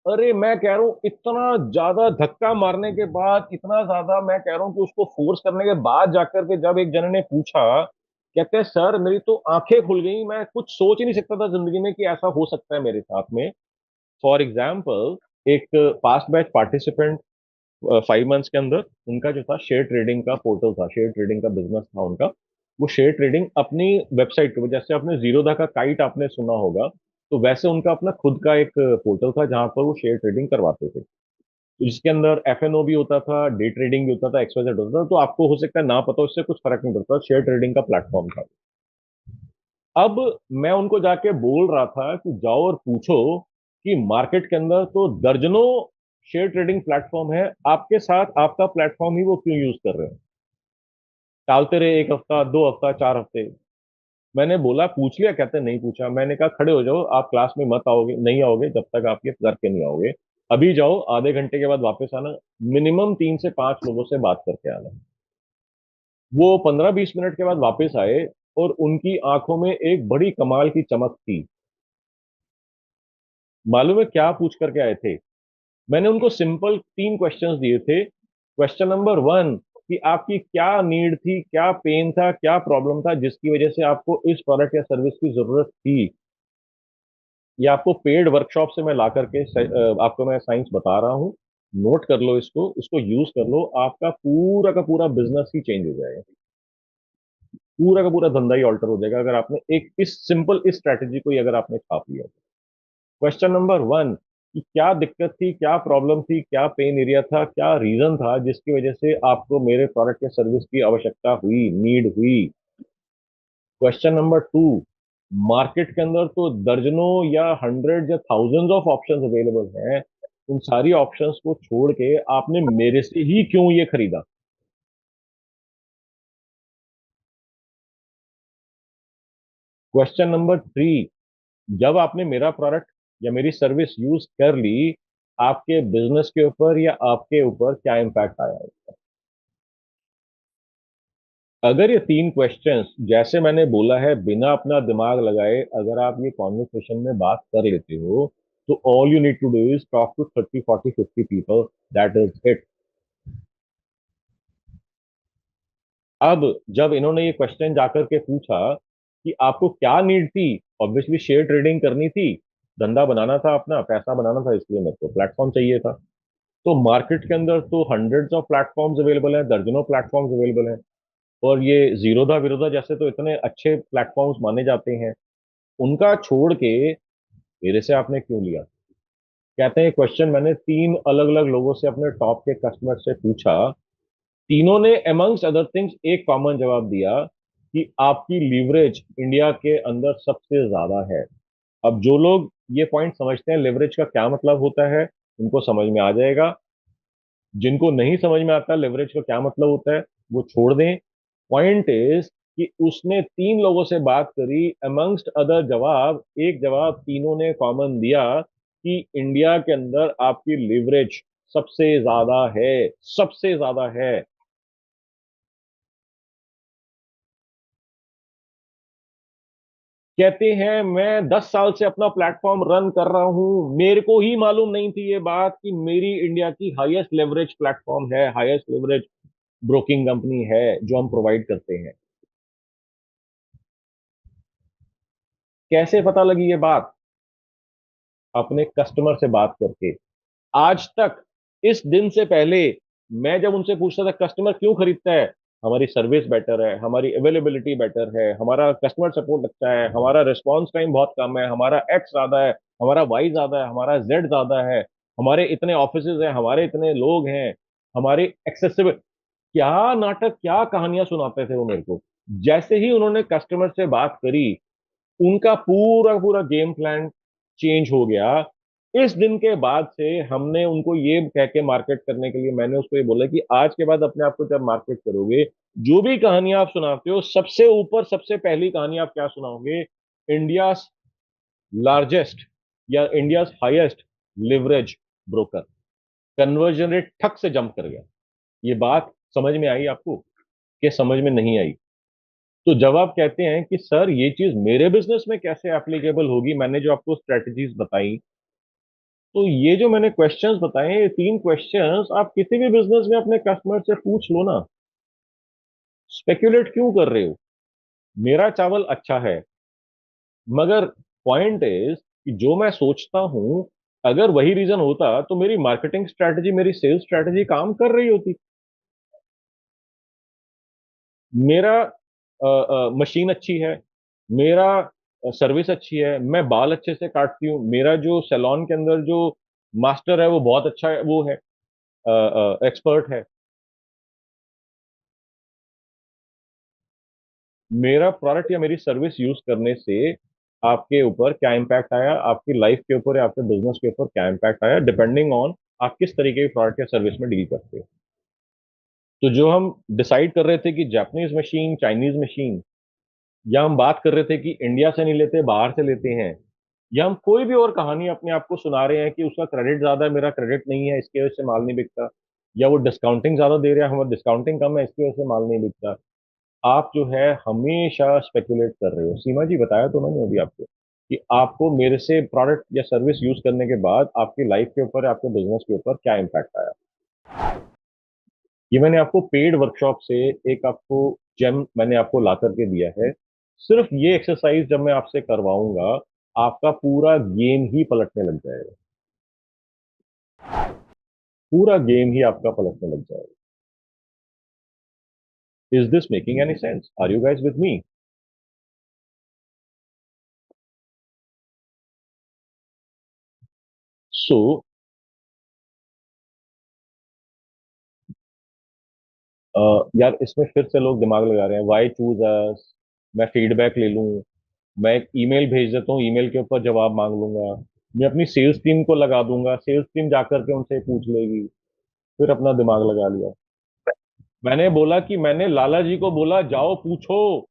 अरे मैं कह रहा हूं, इतना ज्यादा धक्का मारने के बाद, इतना ज्यादा मैं कह रहा हूं कि उसको फोर्स करने के बाद जाकर के जब एक जने ने पूछा कहते हैं सर मेरी तो आंखें खुल गई, मैं कुछ सोच ही नहीं सकता था जिंदगी में कि ऐसा हो सकता है मेरे साथ में। फॉर एग्जाम्पल, एक पास्ट बैच पार्टिसिपेंट 5 मंथ्स के अंदर उनका जो था शेयर ट्रेडिंग का पोर्टल था, शेयर ट्रेडिंग का बिजनेस था उनका। वो शेयर ट्रेडिंग अपनी वेबसाइट पे, जैसे आपने जीरोधा का काइट आपने सुना होगा, तो वैसे उनका अपना खुद का एक पोर्टल था जहां पर वो शेयर ट्रेडिंग करवाते थे। तो जिसके अंदर एफएनओ भी होता था, डे ट्रेडिंग भी होता था, एक्सवाइजेड होता था। तो आपको हो सकता है ना पता हो, उससे कुछ फर्क नहीं पड़ता, शेयर ट्रेडिंग का प्लेटफॉर्म था। अब मैं उनको जाके बोल रहा था कि जाओ और पूछो कि मार्केट के अंदर तो दर्जनों शेयर ट्रेडिंग प्लेटफॉर्म है, आपके साथ आपका प्लेटफॉर्म ही वो क्यों यूज कर रहे हैं। टालते रहे, 1 हफ्ता, 2 हफ्ता, 4 हफ्ते। मैंने बोला पूछ लिया, कहते नहीं पूछा। मैंने कहा खड़े हो जाओ, आप क्लास में मत आओगे, नहीं आओगे जब तक आप ये करके नहीं आओगे। अभी जाओ, आधे घंटे के बाद वापस आना, मिनिमम 3 से 5 लोगों से बात करके आना। वो 15-20 मिनट के बाद वापस आए और उनकी आंखों में एक बड़ी कमाल की चमक थी। मालूम है क्या पूछ करके आए थे? मैंने उनको सिंपल 3 क्वेश्चंस दिए थे। क्वेश्चन नंबर 1, कि आपकी क्या नीड थी, क्या पेन था, क्या प्रॉब्लम था जिसकी वजह से आपको इस प्रोडक्ट या सर्विस की जरूरत थी। ये आपको पेड वर्कशॉप से मैं ला करके आपको मैं साइंस बता रहा हूँ। नोट कर लो इसको, इसको यूज कर लो, आपका पूरा का पूरा बिजनेस ही चेंज हो जाएगा। पूरा का पूरा धंधा ही ऑल्टर हो जाएगा अगर आपने एक इस सिंपल इस स्ट्रैटेजी को ही अगर आपने छाप लिया। क्वेश्चन नंबर 1, कि क्या दिक्कत थी, क्या प्रॉब्लम थी, क्या पेन एरिया था, क्या रीजन था जिसकी वजह से आपको मेरे प्रोडक्ट या सर्विस की आवश्यकता हुई, नीड हुई। क्वेश्चन नंबर 2, मार्केट के अंदर तो दर्जनों या हंड्रेड या थाउजेंड्स ऑफ ऑप्शंस अवेलेबल हैं, उन सारी ऑप्शंस को छोड़ के आपने मेरे से ही क्यों ये खरीदा। क्वेश्चन नंबर 3, जब आपने मेरा प्रोडक्ट या मेरी सर्विस यूज कर ली, आपके बिजनेस के ऊपर या आपके ऊपर क्या इम्पैक्ट आया है। अगर ये 3 क्वेश्चंस जैसे मैंने बोला है बिना अपना दिमाग लगाए अगर आप ये कॉन्वर्सेशन में बात कर लेते हो, तो all you need to do is talk to 30, 40, 50 people, that is it. अब जब इन्होंने ये क्वेश्चन जाकर के पूछा कि आपको क्या नीड थी, ऑब्वियसली शेयर ट्रेडिंग करनी थी, धंधा बनाना था, अपना पैसा बनाना था, इसलिए मेरे को प्लेटफॉर्म चाहिए था। तो मार्केट के अंदर तो हंड्रेड्स ऑफ प्लेटफॉर्म्स अवेलेबल हैं, दर्जनों प्लेटफॉर्म्स अवेलेबल हैं, और ये जीरोधा विरोधा जैसे तो इतने अच्छे प्लेटफॉर्म्स माने जाते हैं, उनका छोड़ के मेरे से आपने क्यों लिया। कहते हैं क्वेश्चन मैंने 3 अलग अलग लोगों से, अपने टॉप के कस्टमर से पूछा, तीनों ने अमंग्स अदर थिंग्स एक कॉमन जवाब दिया कि आपकी लीवरेज इंडिया के अंदर सबसे ज्यादा है। अब जो लोग ये पॉइंट समझते हैं लेवरेज का क्या मतलब होता है, उनको समझ में आ जाएगा। जिनको नहीं समझ में आता लेवरेज का क्या मतलब होता है, वो छोड़ दें। पॉइंट इज कि उसने 3 लोगों से बात करी, अमंगस्ट अदर जवाब, एक जवाब तीनों ने कॉमन दिया कि इंडिया के अंदर आपकी लिवरेज सबसे ज्यादा है, सबसे ज्यादा है। कहते हैं मैं 10 साल से अपना प्लेटफॉर्म रन कर रहा हूं, मेरे को ही मालूम नहीं थी ये बात कि मेरी इंडिया की हाईएस्ट लेवरेज प्लेटफॉर्म है, हाईएस्ट लेवरेज ब्रोकिंग कंपनी है जो हम प्रोवाइड करते हैं। कैसे पता लगी ये बात? अपने कस्टमर से बात करके। आज तक इस दिन से पहले मैं जब उनसे पूछता था कस्टमर क्यों खरीदता है, हमारी सर्विस बेटर है, हमारी अवेलेबिलिटी बेटर है, हमारा कस्टमर सपोर्ट अच्छा है, हमारा रिस्पॉन्स टाइम बहुत कम है, हमारा एक्स ज्यादा है, हमारा वाई ज्यादा है, हमारा जेड ज्यादा है, हमारे इतने ऑफिसेज हैं, हमारे इतने लोग हैं, हमारे एक्सेसिबल, क्या नाटक, क्या कहानियां सुनाते थे वो मेरे को। जैसे ही उन्होंने कस्टमर से बात करी, उनका पूरा पूरा गेम प्लान चेंज हो गया। इस दिन के बाद से हमने उनको ये कह के मार्केट करने के लिए मैंने उसको ये बोला कि आज के बाद अपने आप को जब मार्केट करोगे, जो भी कहानियां आप सुनाते हो, सबसे ऊपर सबसे पहली कहानी आप क्या सुनाओगे? इंडिया लार्जेस्ट या India highest leverage broker. Conversion rate ठक से जंप कर गया। ये बात समझ में आई आपको कि समझ में नहीं आई? तो जब आप कहते हैं कि सर ये चीज मेरे बिजनेस में कैसे एप्लीकेबल होगी, मैंने जो आपको स्ट्रेटजीज बताई, तो ये जो मैंने क्वेश्चंस बताए, ये 3 क्वेश्चंस आप किसी भी बिजनेस में अपने कस्टमर से पूछ लो ना। स्पेक्युलेट क्यों कर रहे हो? मेरा चावल अच्छा है, मगर पॉइंट इज कि जो मैं सोचता हूं, अगर वही रीजन होता तो मेरी मार्केटिंग स्ट्रैटेजी, मेरी सेल्स स्ट्रैटेजी काम कर रही होती। मेरा मशीन अच्छी है, मेरा सर्विस अच्छी है, मैं बाल अच्छे से काटती हूँ, मेरा जो सैलून के अंदर जो मास्टर है वो बहुत अच्छा है, वो है एक्सपर्ट है। मेरा प्रोडक्ट या मेरी सर्विस यूज करने से आपके ऊपर क्या इम्पैक्ट आया, आपकी लाइफ के ऊपर या आपके बिजनेस के ऊपर क्या इम्पैक्ट आया, डिपेंडिंग ऑन आप किस तरीके के प्रोडक्ट या सर्विस में डील करते हो। तो जो हम डिसाइड कर रहे थे कि जापानीज मशीन, चाइनीज मशीन, या हम बात कर रहे थे कि इंडिया से नहीं लेते बाहर से लेते हैं, या हम कोई भी और कहानी अपने आप को सुना रहे हैं कि उसका क्रेडिट ज्यादा है, मेरा क्रेडिट नहीं है, इसकी वजह से माल नहीं बिकता, या वो डिस्काउंटिंग ज्यादा दे रहा है, हमारा डिस्काउंटिंग कम है, इसकी वजह से माल नहीं बिकता, आप जो है हमेशा स्पेकुलेट कर रहे हो। सीमा जी, बताया तो मैंने अभी आपको कि आपको मेरे से प्रोडक्ट या सर्विस यूज करने के बाद आपकी लाइफ के ऊपर, आपके बिजनेस के ऊपर क्या इम्पैक्ट आया। ये मैंने आपको पेड वर्कशॉप से एक आपको जेम मैंने आपको ला करके दिया है। सिर्फ ये एक्सरसाइज जब मैं आपसे करवाऊंगा, आपका पूरा गेम ही पलटने लग जाएगा, पूरा गेम ही आपका पलटने लग जाएगा। Is this making any sense? Are you guys with me? So यार, इसमें फिर से लोग दिमाग लगा रहे हैं, वाई चूज अस, मैं फीडबैक ले लूं, मैं एक ईमेल भेज देता हूँ, ईमेल के ऊपर जवाब मांग लूंगा, मैं अपनी सेल्स टीम को लगा दूंगा, सेल्स टीम जाकर के उनसे पूछ लेगी, फिर अपना दिमाग लगा लिया। मैंने बोला कि मैंने लाला जी को बोला जाओ पूछो,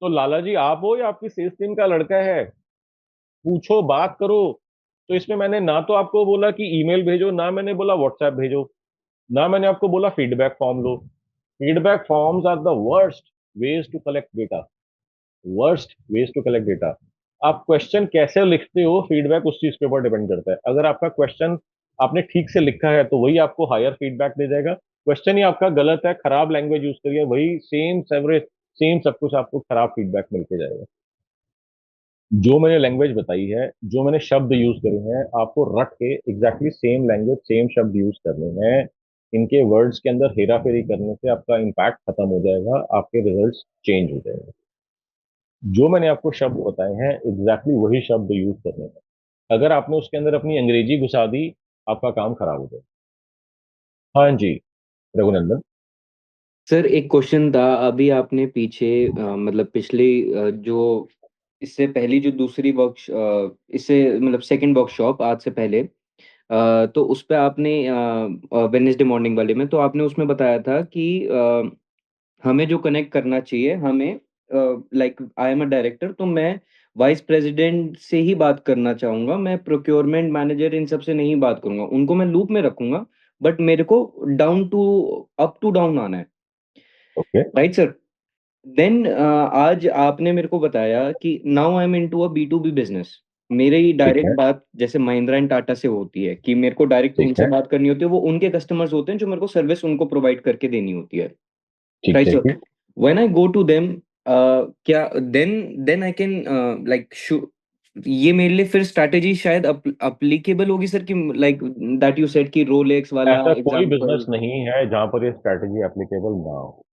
तो लाला जी आप हो या आपकी सेल्स टीम का लड़का है? पूछो, बात करो। तो इसमें मैंने ना तो आपको बोला कि ईमेल भेजो, ना मैंने बोला व्हाट्सएप भेजो, ना मैंने आपको बोला फीडबैक फॉर्म लो। Feedback forms are the worst ways to collect data, worst ways to collect data. आप क्वेश्चन कैसे लिखते हो, फीडबैक उस चीज के ऊपर डिपेंड करता है। अगर आपका क्वेश्चन आपने ठीक से लिखा है तो वही आपको हायर फीडबैक दे जाएगा। क्वेश्चन ही आपका गलत है, खराब लैंग्वेज यूज करिए, वही सेम सेवरेज, सेम सब कुछ आपको खराब फीडबैक मिलके जाएगा। जो मैंने लैंग्वेज बताई है, जो मैंने शब्द यूज करे हैं, आपको रट के एग्जैक्टली सेम लैंग्वेज, सेम शब्द यूज करने हैं। इनके वर्ड्स के अंदर हेरा फेरी करने से आपका इम्पैक्ट खत्म हो जाएगा, आपके रिजल्ट्स चेंज हो जाएंगे। जो मैंने आपको शब्द बताए हैं, एग्जैक्टली वही शब्द यूज करने हैं। अगर आपने उसके अंदर अपनी अंग्रेजी घुसा दी, आपका काम खराब हो जाएगा। हाँ जी, रघुनंदन। सर एक क्वेश्चन था, अभी आपने पीछे मतलब पिछले जो इससे पहली जो दूसरी इससे मतलब सेकंड वर्कशॉप आज से पहले तो उस पे आपने वेडनेसडे मॉर्निंग वाले में तो आपने उसमें बताया था कि हमें जो कनेक्ट करना चाहिए हमें like I am a director तो मैं वाइस प्रेसिडेंट से ही बात करना चाहूंगा, मैं प्रोक्योरमेंट मैनेजर इन सब से नहीं बात करूंगा, उनको मैं लूप में रखूंगा बट मेरे को down to up to down आना है। Okay, right sir. देन आज आपने मेरे को बताया कि now I am into a B to B business, मेरी ठीक डायरेक्ट है, बात जैसे महिंद्रा एंड टाटा से होती है कि मेरे को डायरेक्ट ठीक उनसे है, बात करनी होती है, वो उनके कस्टमर्स होते हैं जो मेरे को सर्विस उनको प्रोवाइड करके देनी होती है। ठीक राइट है सर। जी। When I go to them क्या then then I can like ये मेरे लिए फिर स्ट्रैटेजी शायद अप्लीकेबल होगी सर कि लाइक दैट यू सेड कि रोलेक्स वाला ऐसा कोई बिजनेस एग्जांपल। नहीं है जहां पर ये स्ट्रैटेजी एप्लीकेबल ना हो।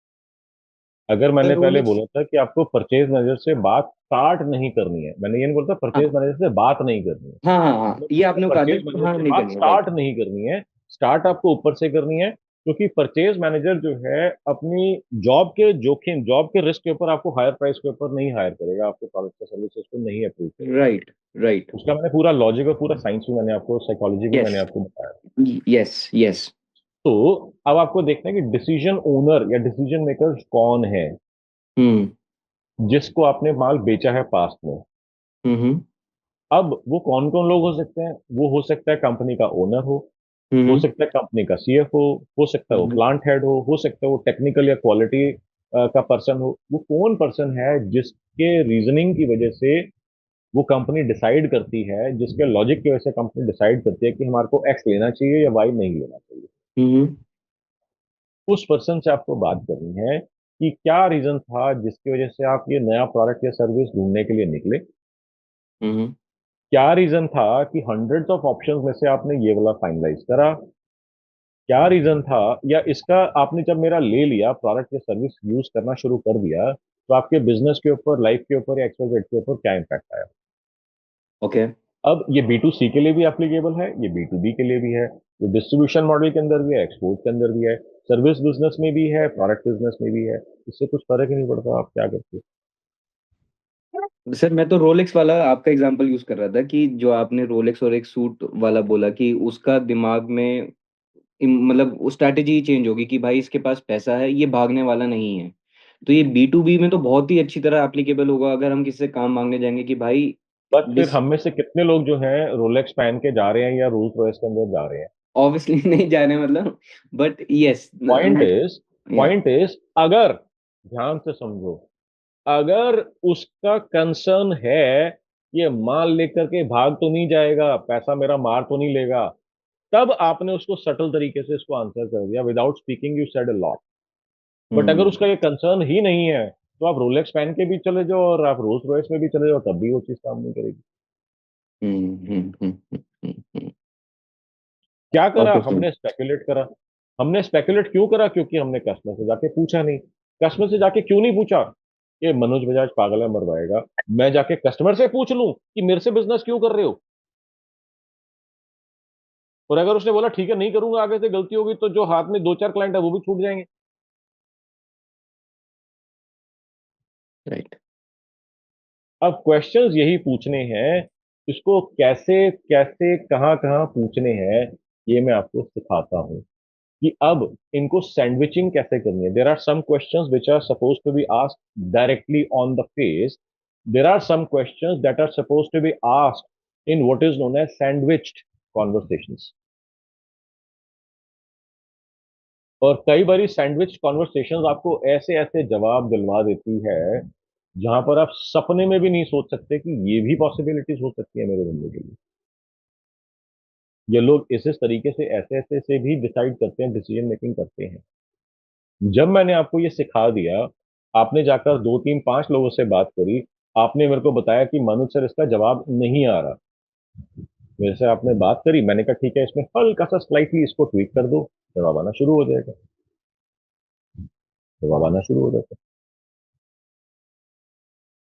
अगर सर मैंने पहले रोलेक्स। बोला था कि आपको परचेज मैनेजर से बात स्टार्ट नहीं करनी है, मैंने ये नहीं बोलता हाँ परचेज मैनेजर से बात नहीं करनी है, हाँ हाँ हाँ, मैंने ये बोला आपने कहा था परचेज कि मैनेजर हाँ से नहीं बात करनी है, स्टार्ट राइट। नहीं करनी है। स्टार्ट आपको ऊपर से करनी है, क्योंकि परचेज मैनेजर जो है अपनी जॉब के जोखिम, जॉब के रिस्क के ऊपर आपको हायर प्राइस के ऊपर नहीं हायर करेगा, आपके प्रोडक्ट या सर्विसेज को नहीं अप्रूव करेगा। Right right. उसका मैंने पूरा लॉजिक और पूरा साइंस भी मैंने आपको, साइकोलॉजी भी यस मैंने आपको बताया। Yes yes. तो अब आपको देखना है कि डिसीजन ओनर या डिसीजन मेकर कौन है, हम्म जिसको आपने माल बेचा है पास्ट में। हम्म अब वो कौन कौन लोग हो सकते हैं? वो हो सकता है कंपनी का ओनर हो हम्म सकता है कंपनी का सीएफओ, हो सकता है वो हम्म प्लांट हेड हो सकता है वो टेक्निकल या क्वालिटी का पर्सन हो। वो कौन पर्सन है जिसके रीजनिंग की वजह से वो कंपनी डिसाइड करती है, जिसके लॉजिक की वजह से कंपनी डिसाइड करती है कि हमारे को एक्स लेना चाहिए या वाई नहीं लेना चाहिए। हम्म उस पर्सन से आपको बात करनी है कि क्या रीजन था जिसकी वजह से आप ये नया प्रोडक्ट या सर्विस ढूंढने के लिए निकले? क्या रीजन था कि हंड्रेड्स ऑफ ऑप्शंस में से आपने ये वाला फाइनलाइज करा? क्या रीजन था, या इसका आपने जब मेरा ले लिया प्रोडक्ट या सर्विस यूज करना शुरू कर दिया, तो आपके बिजनेस के ऊपर, लाइफ के ऊपर या एक्सवाइजेड के ऊपर क्या इम्पैक्ट आया? ओके अब ये B2C के लिए भी एप्लीकेबल है, ये B2B के लिए भी है, ये डिस्ट्रीब्यूशन मॉडल के अंदर भी है, एक्सपोर्ट के अंदर भी है, सर्विस बिजनेस में भी है, प्रोडक्ट बिजनेस में भी है। इससे कुछ फर्क ही नहीं पड़ता आप क्या करते हो। सर, मैं तो रोलेक्स वाला आपका एग्जांपल यूज कर रहा था कि जो आपने रोलेक्स और एक सूट वाला बोला कि उसका दिमाग में मतलब वो स्ट्रैटेजी चेंज होगी कि भाई इसके पास पैसा है, ये भागने वाला नहीं है। तो ये B2B में तो बहुत ही अच्छी तरह एप्लीकेबल होगा अगर हम किसी से काम मांगने जाएंगे कि भाई बट फिर हम में से कितने लोग जो हैं रोलेक्स पहन के जा रहे हैं या रोल्स रॉयस के अंदर जा रहे हैं? ऑब्वियसली नहीं जा रहे मतलब, बट यस पॉइंट इज अगर, ध्यान से समझो, अगर उसका कंसर्न है ये माल लेकर के भाग तो नहीं जाएगा, पैसा मेरा मार तो नहीं लेगा, तब आपने उसको सटल तरीके से इसको आंसर कर दिया, without speaking you said a lot. But अगर उसका ये कंसर्न ही नहीं है तो आप रोलेक्स पहन के भी चले जाओ और आप रोल्स रॉयस में भी चले जाओ, तब भी वो चीज काम नहीं करेगी। क्या करा Okay, sir. हमने? स्पेकुलेट करा। हमने स्पेकुलेट क्यों करा? क्योंकि हमने कस्टमर से जाके पूछा नहीं। कस्टमर से जाके क्यों नहीं पूछा? ये मनोज बजाज पागल है, मरवाएगा। मैं जाके कस्टमर से पूछ लूं कि मेरे से बिजनेस क्यों कर रहे हो, और अगर उसने बोला ठीक है नहीं करूंगा, आगे से गलती होगी, तो जो हाथ में 2-4 क्लाइंट है वो भी छूट जाएंगे। राइट। अब क्वेश्चंस यही पूछने हैं, इसको कैसे कैसे कहां कहां पूछने हैं, ये मैं आपको सिखाता हूं कि अब इनको सैंडविचिंग कैसे करनी है। There are some questions which are suppose to be asked directly on the face, there are some questions that are suppose to be asked in what is known as sandwiched conversations. और कई बारी sandwich conversations आपको ऐसे ऐसे जवाब दिलवा देती है जहां पर आप सपने में भी नहीं सोच सकते कि ये भी पॉसिबिलिटीज हो सकती है मेरे बंदे के लिए। ये लोग इस तरीके से ऐसे ऐसे से भी डिसाइड करते हैं, डिसीजन मेकिंग करते हैं। जब मैंने आपको ये सिखा दिया, आपने जाकर 2-3-5 लोगों से बात करी, आपने मेरे को बताया कि मनोज सर इसका जवाब नहीं आ रहा, मेरे से आपने बात करी, मैंने कहा ठीक है इसमें हल्का सा स्लाइटली इसको ट्वीक कर दो, जवाब आना शुरू हो जाएगा, जवाब आना शुरू हो जाएगा।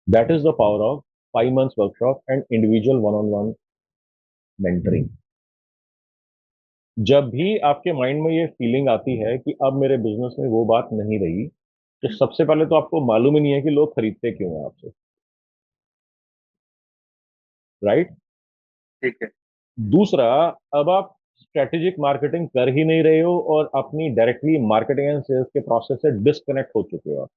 That is the power of 5 months workshop and individual one-on-one mentoring. जब भी आपके माइंड में ये फीलिंग आती है कि अब मेरे बिजनेस में वो बात नहीं रही, तो सबसे पहले तो आपको मालूम ही नहीं है कि लोग खरीदते क्यों हैं आपसे, राइट? ठीक है। दूसरा, अब आप स्ट्रेटेजिक मार्केटिंग कर ही नहीं रहे हो और अपनी डायरेक्टली मार्केटिंग एंड सेल्स के प्रोसेस से डिस्कनेक्ट हो चुके हो।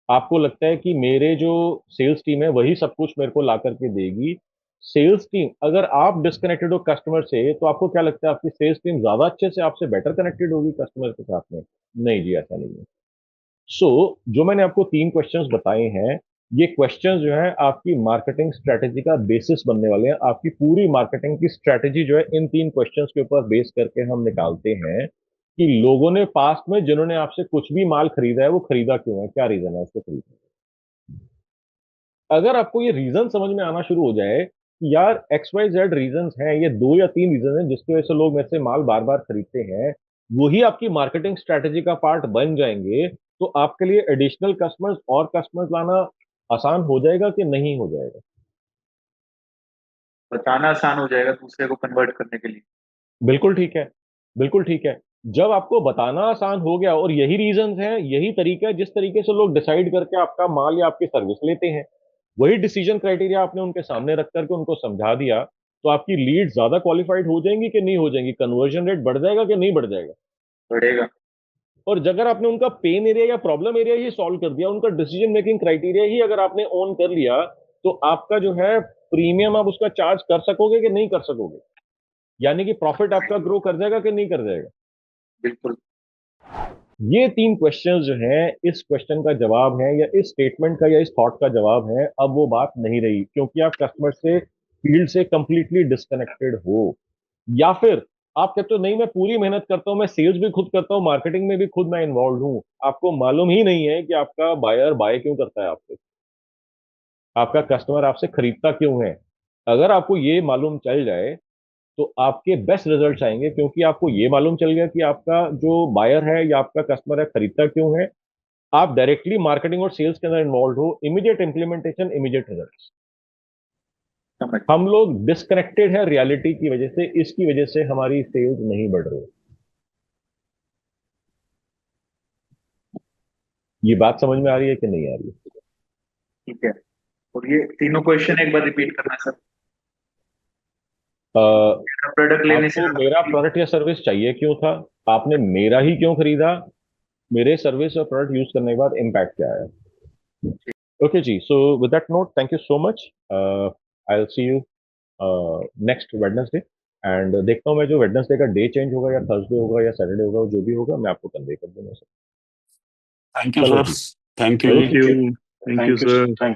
आपको लगता है कि मेरे जो सेल्स टीम है वही सब कुछ मेरे को ला करके देगी। सेल्स टीम, अगर आप डिस्कनेक्टेड हो कस्टमर से, तो आपको क्या लगता है आपकी सेल्स टीम ज्यादा अच्छे से आपसे बेटर कनेक्टेड होगी कस्टमर के साथ में? नहीं जी, ऐसा नहीं है। जो मैंने आपको 3 क्वेश्चंस बताए हैं, ये क्वेश्चंस जो है आपकी मार्केटिंग स्ट्रेटेजी का बेसिस बनने वाले हैं। आपकी पूरी मार्केटिंग की स्ट्रेटेजी जो है इन 3 क्वेश्चंस के ऊपर बेस करके हम निकालते हैं कि लोगों ने पास्ट में जिन्होंने आपसे कुछ भी माल खरीदा है वो खरीदा क्यों है, क्या रीजन है उसको खरीदने का। अगर आपको ये रीजन समझ में आना शुरू हो जाए कि यार XYZ रीजन हैं, ये 2 या 3 रीजन हैं जिसकी वजह से लोग मेरे से माल बार बार खरीदते हैं, वही आपकी मार्केटिंग स्ट्रेटेजी का पार्ट बन जाएंगे, तो आपके लिए एडिशनल कस्टमर्स और कस्टमर्स लाना आसान हो जाएगा कि नहीं हो जाएगा? बताना आसान हो जाएगा दूसरे को कन्वर्ट करने के लिए। बिल्कुल ठीक है, बिल्कुल ठीक है। जब आपको बताना आसान हो गया, और यही रीजंस हैं, यही तरीका है जिस तरीके से लोग डिसाइड करके आपका माल या आपकी सर्विस लेते हैं, वही डिसीजन क्राइटेरिया आपने उनके सामने रख करके उनको समझा दिया, तो आपकी लीड ज्यादा क्वालिफाइड हो जाएंगी कि नहीं हो जाएंगी? कन्वर्जन रेट बढ़ जाएगा कि नहीं बढ़ जाएगा? बढ़ेगा। और अगर आपने उनका पेन एरिया या प्रॉब्लम एरिया ही सॉल्व कर दिया, उनका डिसीजन मेकिंग क्राइटेरिया ही अगर आपने ऑन कर लिया, तो आपका जो है प्रीमियम आप उसका चार्ज कर सकोगे कि नहीं कर सकोगे? यानी कि प्रॉफिट आपका ग्रो कर जाएगा कि नहीं कर जाएगा? बिल्कुल। ये 3 क्वेश्चंस जो हैं, इस क्वेश्चन का जवाब है या इस स्टेटमेंट का या इस थॉट का जवाब है, अब वो बात नहीं रही, क्योंकि आप कस्टमर से फील्ड से कंप्लीटली डिस्कनेक्टेड हो। या फिर आप कहते हो नहीं मैं पूरी मेहनत करता हूं, मैं सेल्स भी खुद करता हूं, मार्केटिंग में भी खुद मैं इन्वॉल्व हूं, आपको मालूम ही नहीं है कि आपका बायर बाय क्यों करता है आपसे, आपका कस्टमर आपसे खरीदता क्यों है। अगर आपको ये मालूम चल जाए तो आपके बेस्ट रिजल्ट्स आएंगे, क्योंकि आपको ये मालूम चल गया कि आपका जो बायर है या आपका कस्टमर है खरीदता क्यों है, आप डायरेक्टली मार्केटिंग और सेल्स के अंदर इन्वॉल्व हो, इमीडिएट इंप्लीमेंटेशन, इमीडिएट रिजल्ट्स। हम लोग डिस्कनेक्टेड है रियलिटी की वजह से, इसकी वजह से हमारी सेल्स नहीं बढ़ रही। ये बात समझ में आ रही है कि नहीं आ रही है? ठीक है, और ये तीनों क्वेश्चन एक बार रिपीट करना सर। प्रोडक्ट लेने से आपको मेरा प्रोडक्ट या सर्विस चाहिए क्यों था, आपने मेरा ही क्यों खरीदा, मेरे सर्विस और प्रोडक्ट यूज करने के बाद इम्पैक्ट क्या आया। ओके जी, so with that note thank you so much, I will see you next Wednesday, and देखता हूँ मैं जो वेडनेसडे का डे चेंज होगा या थर्सडे होगा या सैटरडे होगा, जो भी होगा मैं आपको कन्वे कर दूंगा sir. Thank you sir, thank you. Thank you sir.